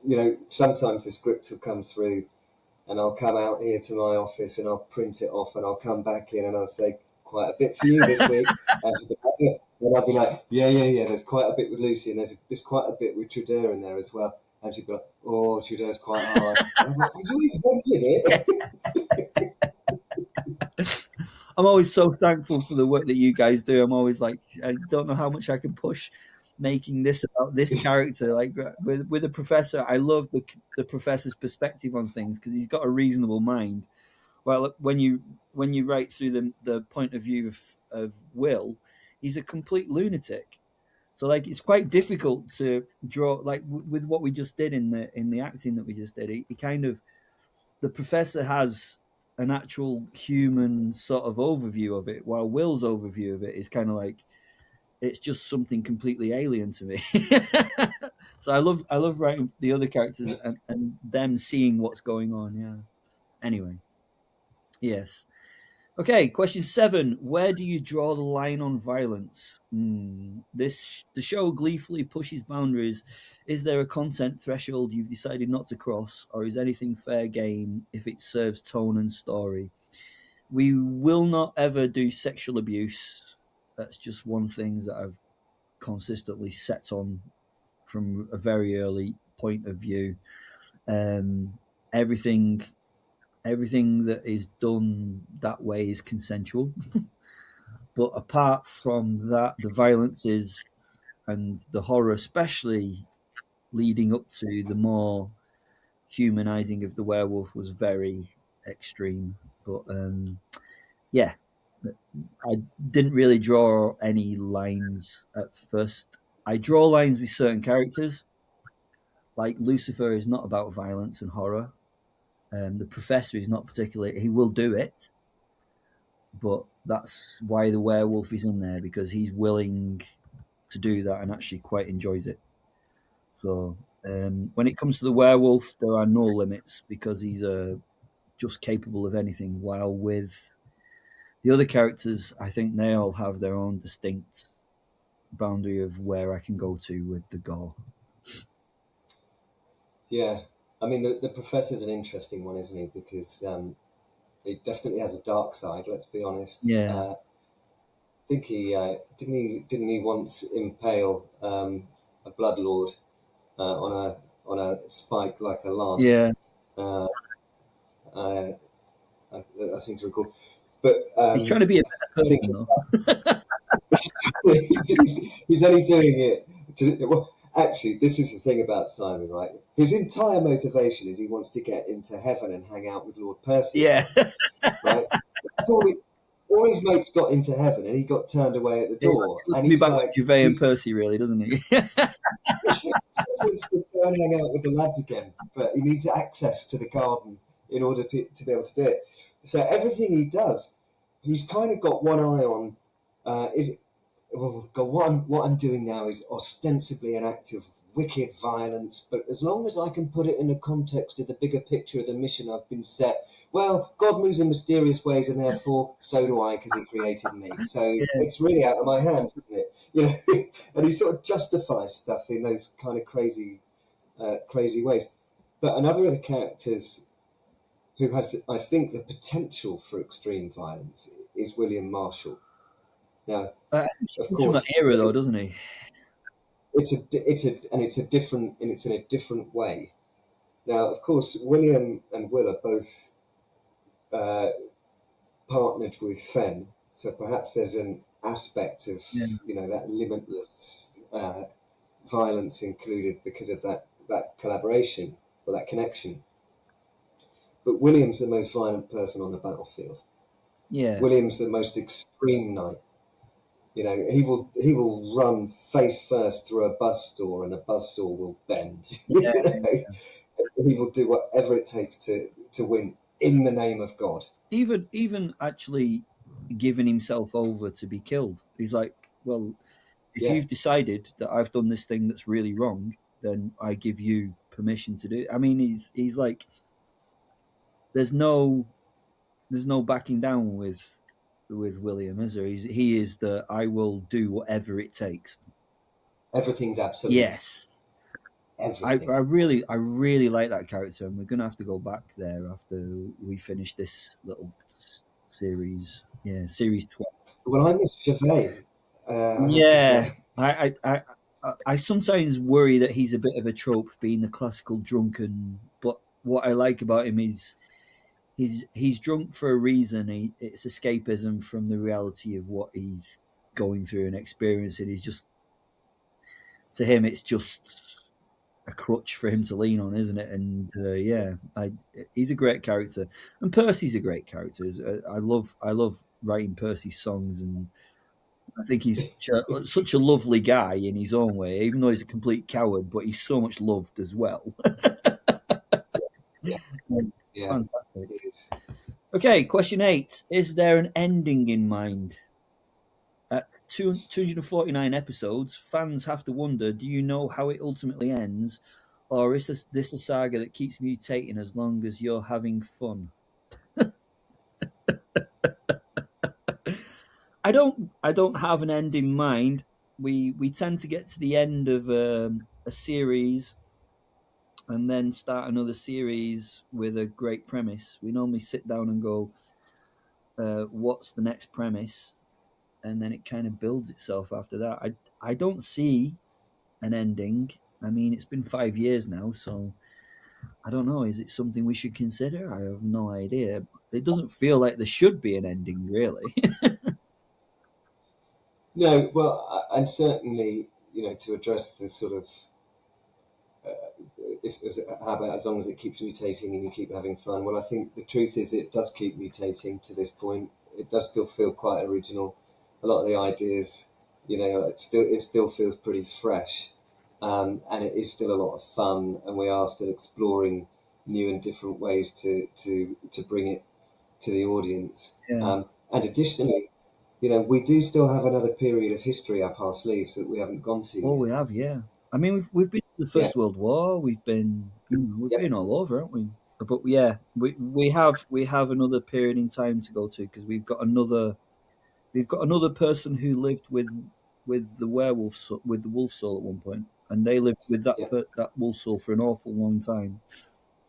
S2: You know, sometimes the script will come through and I'll come out here to my office and I'll print it off and I'll come back in and I'll say, quite a bit for you this week. And I'll be like, yeah, there's quite a bit with Lucy and there's quite a bit with Trudeau in there as well. And she'd be like, oh, Trudeau's quite hard. I'm like, you invented
S1: it. I'm always so thankful for the work that you guys do. I'm always like, I don't know how much I can push making this about this character. Like with the professor, I love the professor's perspective on things because he's got a reasonable mind. Well, when you write through the point of view of Will, he's a complete lunatic. So like it's quite difficult to draw, like with what we just did in the acting that we just did. He kind of, the professor has an actual human sort of overview of it, while Will's overview of it is kind of like it's just something completely alien to me. So I love writing the other characters and them seeing what's going on. Yeah. Anyway, yes. Okay, question 7. Where do you draw the line on violence? The show gleefully pushes boundaries. Is there a content threshold you've decided not to cross, or is anything fair game if it serves tone and story? We will not ever do sexual abuse. That's just one thing that I've consistently set on from a very early point of view. Everything that is done that way is consensual. But apart from that, the violence is, and the horror, especially leading up to the more humanizing of the werewolf, was very extreme. But yeah, I didn't really draw any lines at first. I draw lines with certain characters. Like Lucifer is not about violence and horror. The Professor is not particularly. He will do it, but that's why the werewolf is in there, because he's willing to do that and actually quite enjoys it. So when it comes to the werewolf, there are no limits because he's just capable of anything. While with the other characters, I think they all have their own distinct boundary of where I can go to with the gore.
S2: Yeah, I mean the Professor's an interesting one, isn't he? Because he definitely has a dark side. Let's be honest.
S1: Yeah.
S2: I think he didn't he once impale a bloodlord on a spike like a lance.
S1: Yeah.
S2: I seem to recall, but
S1: he's trying to be a better person, though.
S2: he's only doing it to. Well, actually, this is the thing about Simon, right? His entire motivation is he wants to get into heaven and hang out with Lord Percy.
S1: Yeah.
S2: Right? All his mates got into heaven and he got turned away at the door.
S1: He
S2: and
S1: he's back like Juvet and Percy, really, doesn't he?
S2: He wants to go and hang out with the lads again, but he needs access to the garden in order to be able to do it. So everything he does, he's kind of got one eye on. What I'm doing now is ostensibly an act of wicked violence, but as long as I can put it in the context of the bigger picture of the mission I've been set, well, God moves in mysterious ways, and therefore so do I, because He created me. So it's really out of my hands, isn't it? You know, and he sort of justifies stuff in those kind of crazy ways. But another of the characters who has, I think, the potential for extreme violence is William Marshall. Now,
S1: of course, from that era, though, doesn't he?
S2: It's in a different way. Now, of course, William and Will are both partnered with Fen, so perhaps there's an aspect of that limitless violence included because of that collaboration or that connection. But William's the most violent person on the battlefield.
S1: Yeah,
S2: William's the most extreme knight. You know, he will run face first through a buzzsaw, and the buzzsaw will bend.
S1: Yeah.
S2: He will do whatever it takes to win in the name of God.
S1: Even actually giving himself over to be killed. He's like, well, if you've decided that I've done this thing that's really wrong, then I give you permission to do it. I mean, he's like, there's no backing down with William, is there? He is the I will do whatever it takes.
S2: Everything's absolute.
S1: Yes.
S2: Everything.
S1: I really like that character, and we're gonna have to go back there after we finish this little series. Yeah, series 12.
S2: Well, I miss Gervais.
S1: I sometimes worry that he's a bit of a trope, being the classical drunken. But what I like about him is he's drunk for a reason. It's escapism from the reality of what he's going through and experiencing. He's just, to him, it's just a crutch for him to lean on, isn't it? And he's a great character, and Percy's a great character. I love writing Percy's songs, and I think he's such a lovely guy in his own way, even though he's a complete coward, but he's so much loved as well.
S2: Yeah.
S1: Fantastic. Okay, question 8. Is there an ending in mind? At 249 episodes, fans have to wonder, do you know how it ultimately ends? Or is this a saga that keeps mutating as long as you're having fun? I don't have an end in mind. We tend to get to the end of a series and then start another series with a great premise. We normally sit down and go, what's the next premise? And then it kind of builds itself after that. I don't see an ending. I mean, it's been 5 years now, so I don't know. Is it something we should consider? I have no idea. It doesn't feel like there should be an ending, really.
S2: No, well, and certainly, to address the sort of, how about as long as it keeps mutating and you keep having fun? Well, I think the truth is it does keep mutating to this point. It does still feel quite original. A lot of the ideas, it still feels pretty fresh, and it is still a lot of fun. And we are still exploring new and different ways to bring it to the audience.
S1: Yeah.
S2: And additionally, we do still have another period of history up our sleeves that we haven't gone to
S1: Oh,
S2: yet.
S1: we have, yeah. I mean, we've been to the First World War. We've been been all over, haven't we? But yeah, we have another period in time to go to because we've got another person who lived with the werewolf with the wolf soul at one point, and they lived with
S2: Yeah.
S1: that wolf soul for an awful long time.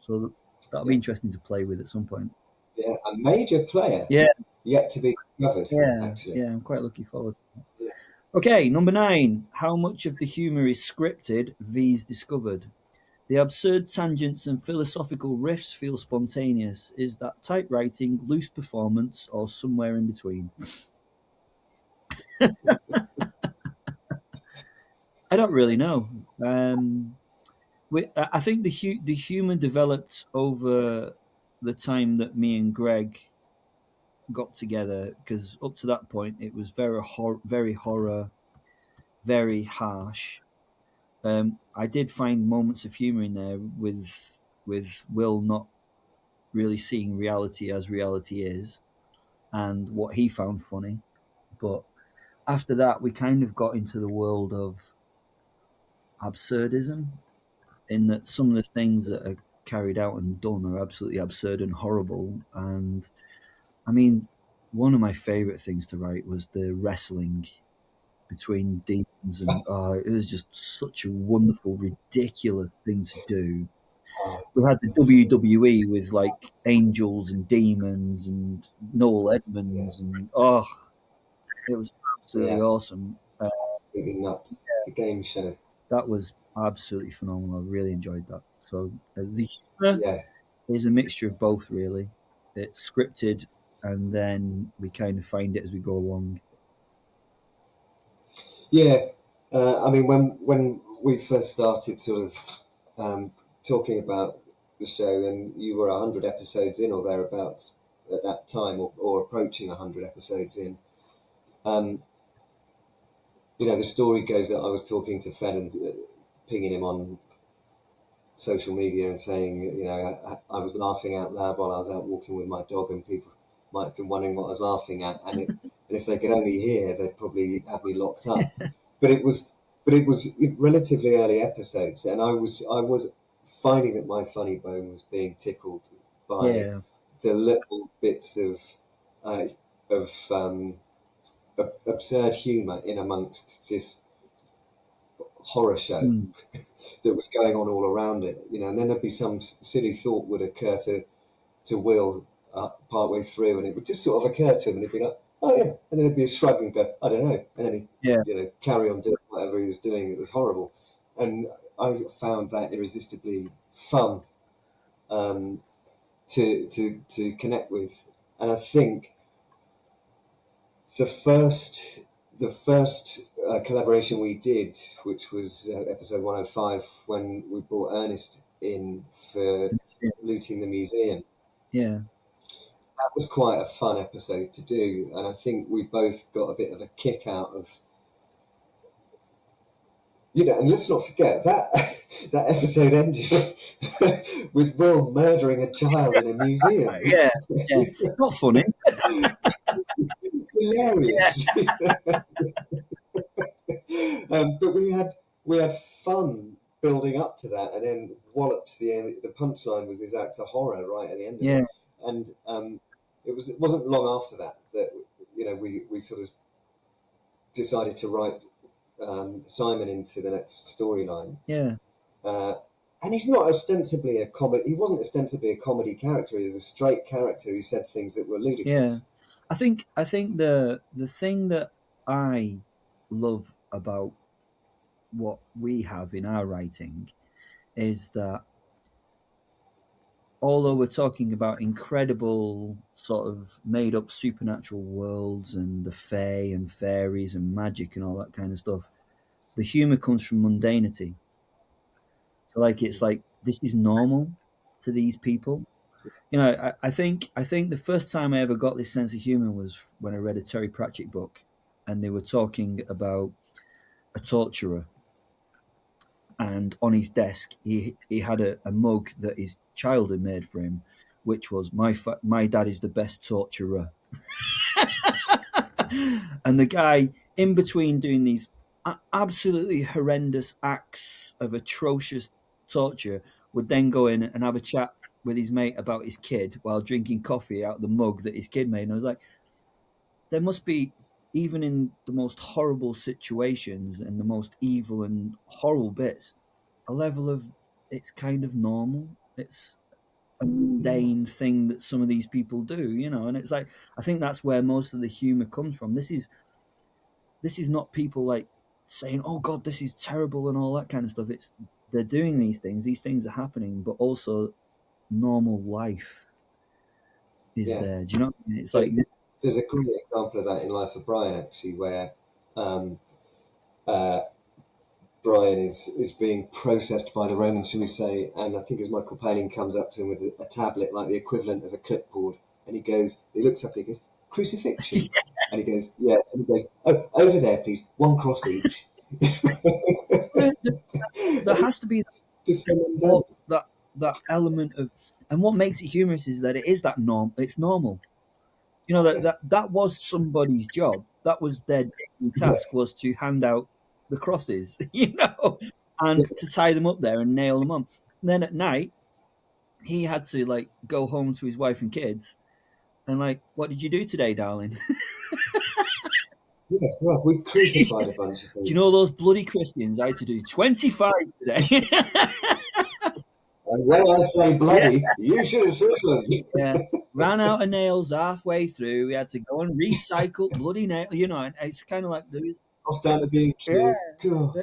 S1: So that'll be
S2: Yeah.
S1: interesting to play with at some point.
S2: Yeah, a major player
S1: Yeah,
S2: yet to be discovered, actually.
S1: yeah. I'm quite looking forward to that.
S2: Yeah.
S1: Okay, number 9. How much of the humour is scripted? V's discovered. The absurd tangents and philosophical riffs feel spontaneous. Is that tight writing, loose performance, or somewhere in between? I don't really know. I think the humour developed over the time that me and Greg got together, because up to that point it was very horror, very harsh. I did find moments of humour in there with Will not really seeing reality as reality is, and what he found funny. But after that, we kind of got into the world of absurdism, in that some of the things that are carried out and done are absolutely absurd and horrible. And I mean, one of my favourite things to write was the wrestling between demons, and it was just such a wonderful, ridiculous thing to do. We had the WWE with like angels and demons and Noel Edmonds, and it was absolutely awesome.
S2: Really nuts. The game show.
S1: That was absolutely phenomenal. I really enjoyed that. So the humor
S2: Yeah.
S1: is a mixture of both, really. It's scripted, and then we kind of find it as we go along.
S2: Yeah. I mean, when we first started sort of talking about the show, and you were 100 episodes in or thereabouts at that time, or approaching 100 episodes in, the story goes that I was talking to Fen and pinging him on social media and saying, I was laughing out loud while I was out walking with my dog, and people might have been wondering what I was laughing at, and if they could only hear, they'd probably have me locked up. But it was relatively early episodes, and I was finding that my funny bone was being tickled by the little bits of absurd humour in amongst this horror show that was going on all around it, and then there'd be some silly thought would occur to Will partway through, and it would just sort of occur to him, and he'd be like, "Oh yeah," and then it'd be a shrug and go, "I don't know," and then he'd carry on doing whatever he was doing. It was horrible, and I found that irresistibly fun to connect with, and I think the first collaboration we did, which was episode 105, when we brought Ernest in for looting the museum.
S1: Yeah.
S2: That was quite a fun episode to do, and I think we both got a bit of a kick out of, and let's not forget that that episode ended with Will murdering a child in a museum.
S1: Yeah, not funny.
S2: Hilarious. But we had fun building up to that, and then wallop to the end. The punchline was this act of horror right at the end of it, and it wasn't long after that we sort of decided to write Simon into the next storyline.
S1: Yeah.
S2: And he's not ostensibly a comedy. He wasn't ostensibly a comedy character. He was a straight character who said things that were ludicrous.
S1: Yeah, I think the thing that I love about what we have in our writing is that although we're talking about incredible sort of made up supernatural worlds and the fae and fairies and magic and all that kind of stuff, the humor comes from mundanity. So like it's like this is normal to these people. You know, I think the first time I ever got this sense of humor was when I read a Terry Pratchett book, and they were talking about a torturer, and on his desk he had a mug that his child had made for him, which was my dad is the best torturer. And the guy, in between doing these absolutely horrendous acts of atrocious torture, would then go in and have a chat with his mate about his kid while drinking coffee out of the mug that his kid made. And I was like, there must be, even in the most horrible situations and the most evil and horrible bits, a level of it's kind of normal. It's a mundane thing that some of these people do, you know. And it's like, I think that's where most of the humor comes from. This is not people like saying, "Oh God, this is terrible" and all that kind of stuff. It's they're doing these things are happening, but also normal life is there. Do you know what I mean? It's like
S2: there's a great example of that in Life of Brian, actually, where Brian is being processed by the Romans, shall we say, and I think as Michael Palin comes up to him with a tablet like the equivalent of a clipboard, and he looks up and he goes, "Crucifixion," and he goes, "Yeah," and he goes, "Oh, over there, please, one cross each."
S1: There has to be that element of, and what makes it humorous is that it is that it's normal. You know, that was somebody's job. That was their daily task, was to hand out the crosses, you know, and to tie them up there and nail them on. And then at night, he had to like go home to his wife and kids and like, "What did you do today, darling?"
S2: Yeah, well, we crucified a bunch of people.
S1: Do you know those bloody Christians? I had to do 25 today.
S2: And when I say bloody, you should have seen them.
S1: Yeah, ran out of nails halfway through. We had to go and recycle bloody nail. You know, and it's kind of like there is
S2: off down to being killed.
S1: Yeah,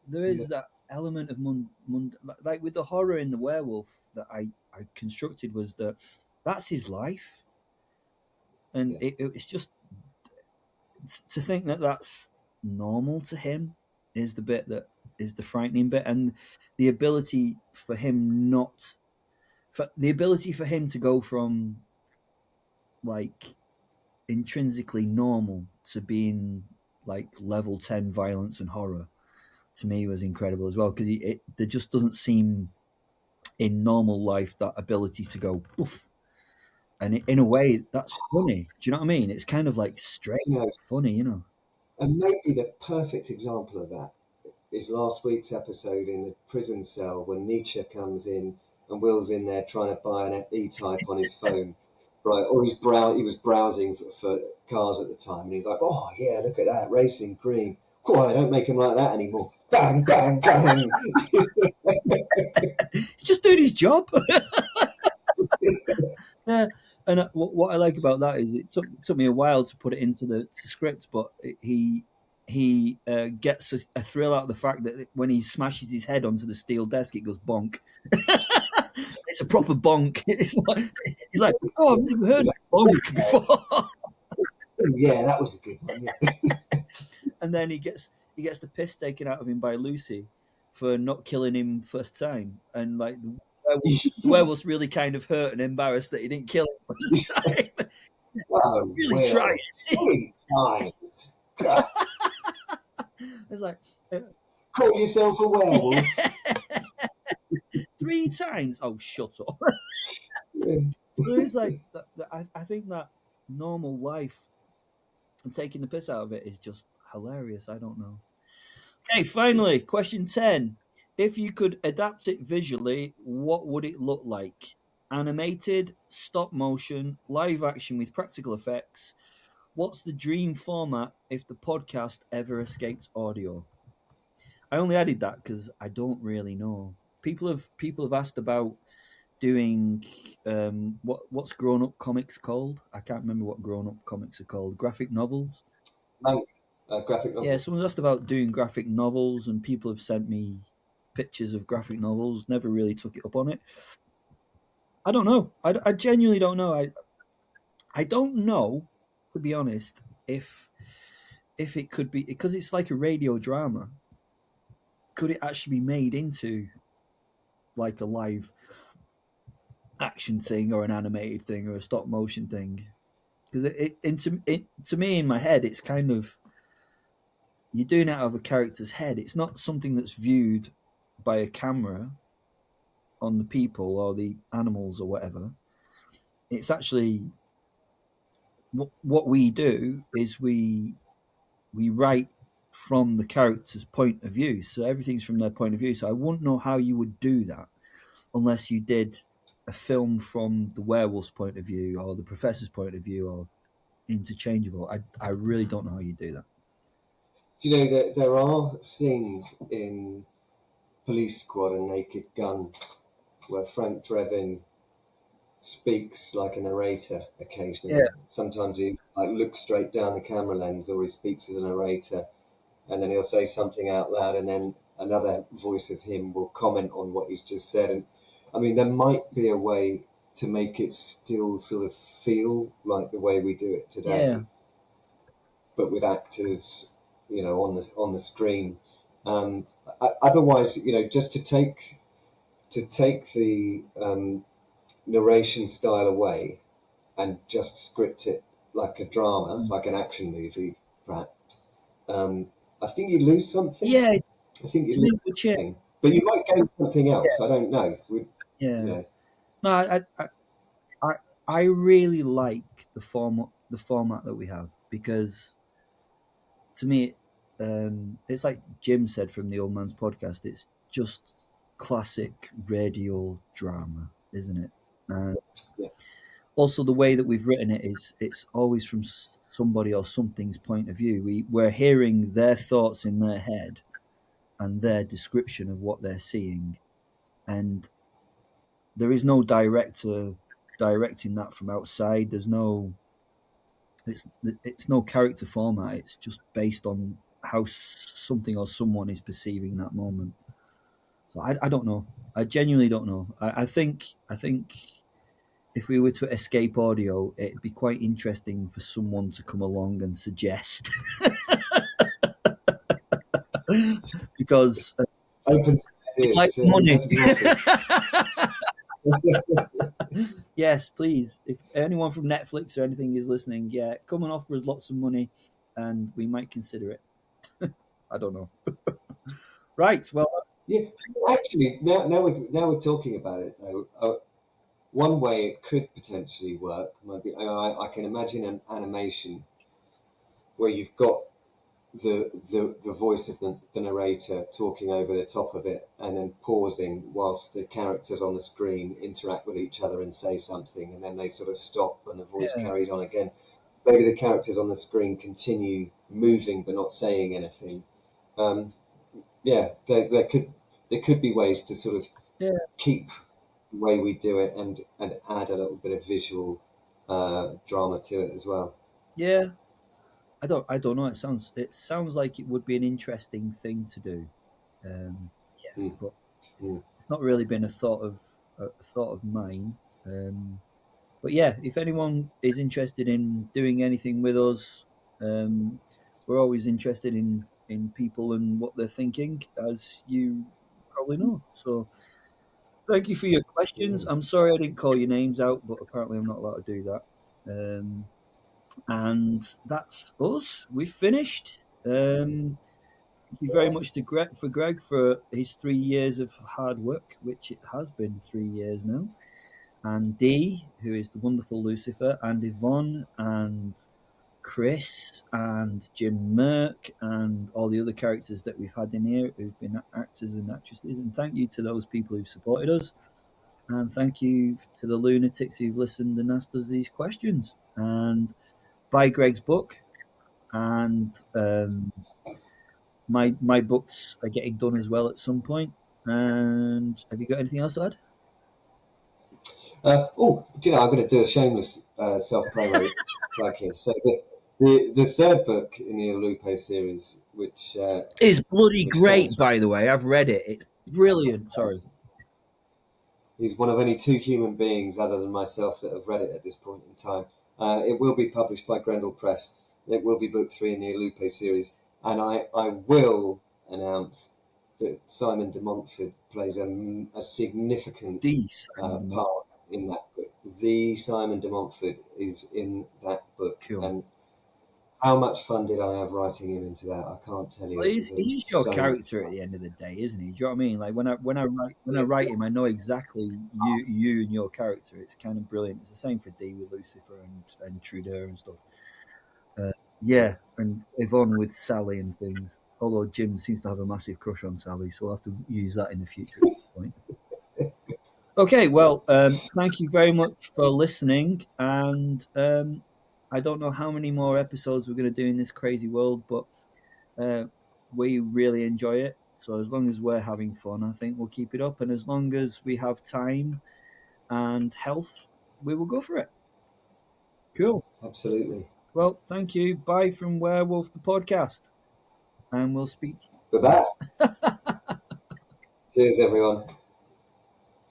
S1: there is that element of like with the horror in the werewolf that I constructed was that's his life, and it's just to think that that's normal to him is the bit that is the frightening bit, and the ability for him to go from like intrinsically normal to being like level 10 violence and horror, to me was incredible as well, because there just doesn't seem in normal life that ability to go poof. And in a way, that's funny. Do you know what I mean? It's kind of like straight funny, you know.
S2: And maybe the perfect example of that is last week's episode in the prison cell when Nietzsche comes in and Will's in there trying to buy an E-Type on his phone, right? Or he was browsing for cars at the time, and he's like, "Oh yeah, look at that, racing green. Oh, I don't make them like that anymore. Bang, bang, bang."
S1: He's just doing his job. Yeah. And what I like about that is it took me a while to put it into the script, but he gets a thrill out of the fact that when he smashes his head onto the steel desk, it goes bonk. It's a proper bonk. He's like, "Oh, I've never heard of bonk before."
S2: Yeah, that was a good one. Yeah.
S1: And then he gets the piss taken out of him by Lucy for not killing him first time, and like the werewolf's really kind of hurt and embarrassed that he didn't kill him first time.
S2: Oh,
S1: really trying.
S2: Times.
S1: It's like
S2: call yourself a werewolf?
S1: 3 times. Oh, shut up.
S2: Yeah.
S1: So it's like I think that normal life and taking the piss out of it is just hilarious. I don't know. Okay, finally, question 10. If you could adapt it visually, what would it look like? Animated, stop motion, live action with practical effects. What's the dream format if the podcast ever escaped audio? I only added that because I don't really know. People have asked about doing what's grown up comics called. I can't remember what grown up comics are called. Graphic novels.
S2: Graphic novel.
S1: Yeah, someone's asked about doing graphic novels, and people have sent me pictures of graphic novels. Never really took it up on it. I don't know. I genuinely don't know. I don't know, to be honest, if it could be, because it's like a radio drama. Could it actually be made into like a live action thing or an animated thing or a stop motion thing? Because to me, in my head, it's kind of, you're doing it out of a character's head. It's not something that's viewed by a camera on the people or the animals or whatever. It's actually what we do is we write from the character's point of view. So everything's from their point of view. So I wouldn't know how you would do that unless you did a film from the werewolf's point of view or the professor's point of view, or interchangeable. I really don't know how you do that.
S2: Do you know that there are scenes in Police Squad and Naked Gun where Frank Drebin speaks like a narrator occasionally.
S1: Yeah.
S2: Sometimes he looks straight down the camera lens, or he speaks as a narrator, and then he'll say something out loud, and then another voice of him will comment on what he's just said. And I mean, there might be a way to make it still sort of feel like the way we do it today,
S1: Yeah.
S2: but with actors, on the screen. Otherwise, just to take the narration style away and just script it like a drama, like an action movie, perhaps. I think you lose something.
S1: Yeah.
S2: I think you lose something, but you might gain something else. Yeah. I don't know.
S1: No, I really like the format that we have, because to me, it's like Jim said from the Old Man's Podcast. It's just classic radio drama, isn't it?
S2: Yeah.
S1: Also, the way that we've written it is it's always from somebody or something's point of view. We're hearing their thoughts in their head and their description of what they're seeing, and there is no director directing that from outside. There's no, it's no character format. It's just based on how something or someone is perceiving that moment. So I don't know. I genuinely don't know. I think if we were to escape audio, it'd be quite interesting for someone to come along and suggest. Because it's like money. Yes, please. If anyone from Netflix or anything is listening, come and offer us lots of money and we might consider it. I don't know. Right, well.
S2: Yeah, actually, now we're talking about it, though. One way it could potentially work might be, I can imagine an animation where you've got the voice of the narrator talking over the top of it and then pausing whilst the characters on the screen interact with each other and say something, and then they sort of stop and the voice carries on again. Maybe the characters on the screen continue moving but not saying anything. There could be ways to sort of keep the way we do it and add a little bit of visual drama to it as well.
S1: Yeah, I don't know. It sounds like it would be an interesting thing to do. But it's not really been a thought of mine. But yeah, if anyone is interested in doing anything with us, we're always interested in people and what they're thinking, as you probably know. So thank you for your questions. I'm sorry I didn't call your names out, but apparently I'm not allowed to do that. And that's us. We've finished. Thank you very much to Greg for his 3 years of hard work, which it has been 3 years now. And Dee, who is the wonderful Lucifer, and Yvonne, and Chris, and Jim Merck, and all the other characters that we've had in here who've been actors and actresses. And thank you to those people who've supported us. And thank you to the lunatics who've listened and asked us these questions. And buy Greg's book. And my books are getting done as well at some point. And have you got anything else to add?
S2: I'm going to do a shameless self-promo plug here. So the third book in the Lupo series, which
S1: is bloody great, by the way. I've read it. It's brilliant. Sorry.
S2: He's one of only 2 human beings other than myself that have read it at this point in time. It will be published by Grendel Press. It will be book 3 in the Lupo series. And I will announce that Simon de Montfort plays a significant part in that book. The Simon de Montfort is in that book.
S1: Cool.
S2: And how much fun did I have writing him into that? I can't tell you.
S1: Well, he's your character at the end of the day, isn't he? Do you know what I mean? Like when I write him, I know exactly you and your character. It's kind of brilliant. It's the same for Dee with Lucifer and Trudeau and stuff. Yeah, and Yvonne with Sally and things. Although Jim seems to have a massive crush on Sally, so we'll have to use that in the future at some point. Okay, well, thank you very much for listening, and I don't know how many more episodes we're going to do in this crazy world, but we really enjoy it. So as long as we're having fun, I think we'll keep it up, and as long as we have time and health, we will go for it. Cool.
S2: Absolutely.
S1: Well, thank you. Bye from Werewolf, the podcast. And we'll speak to you.
S2: Bye-bye. Cheers, everyone.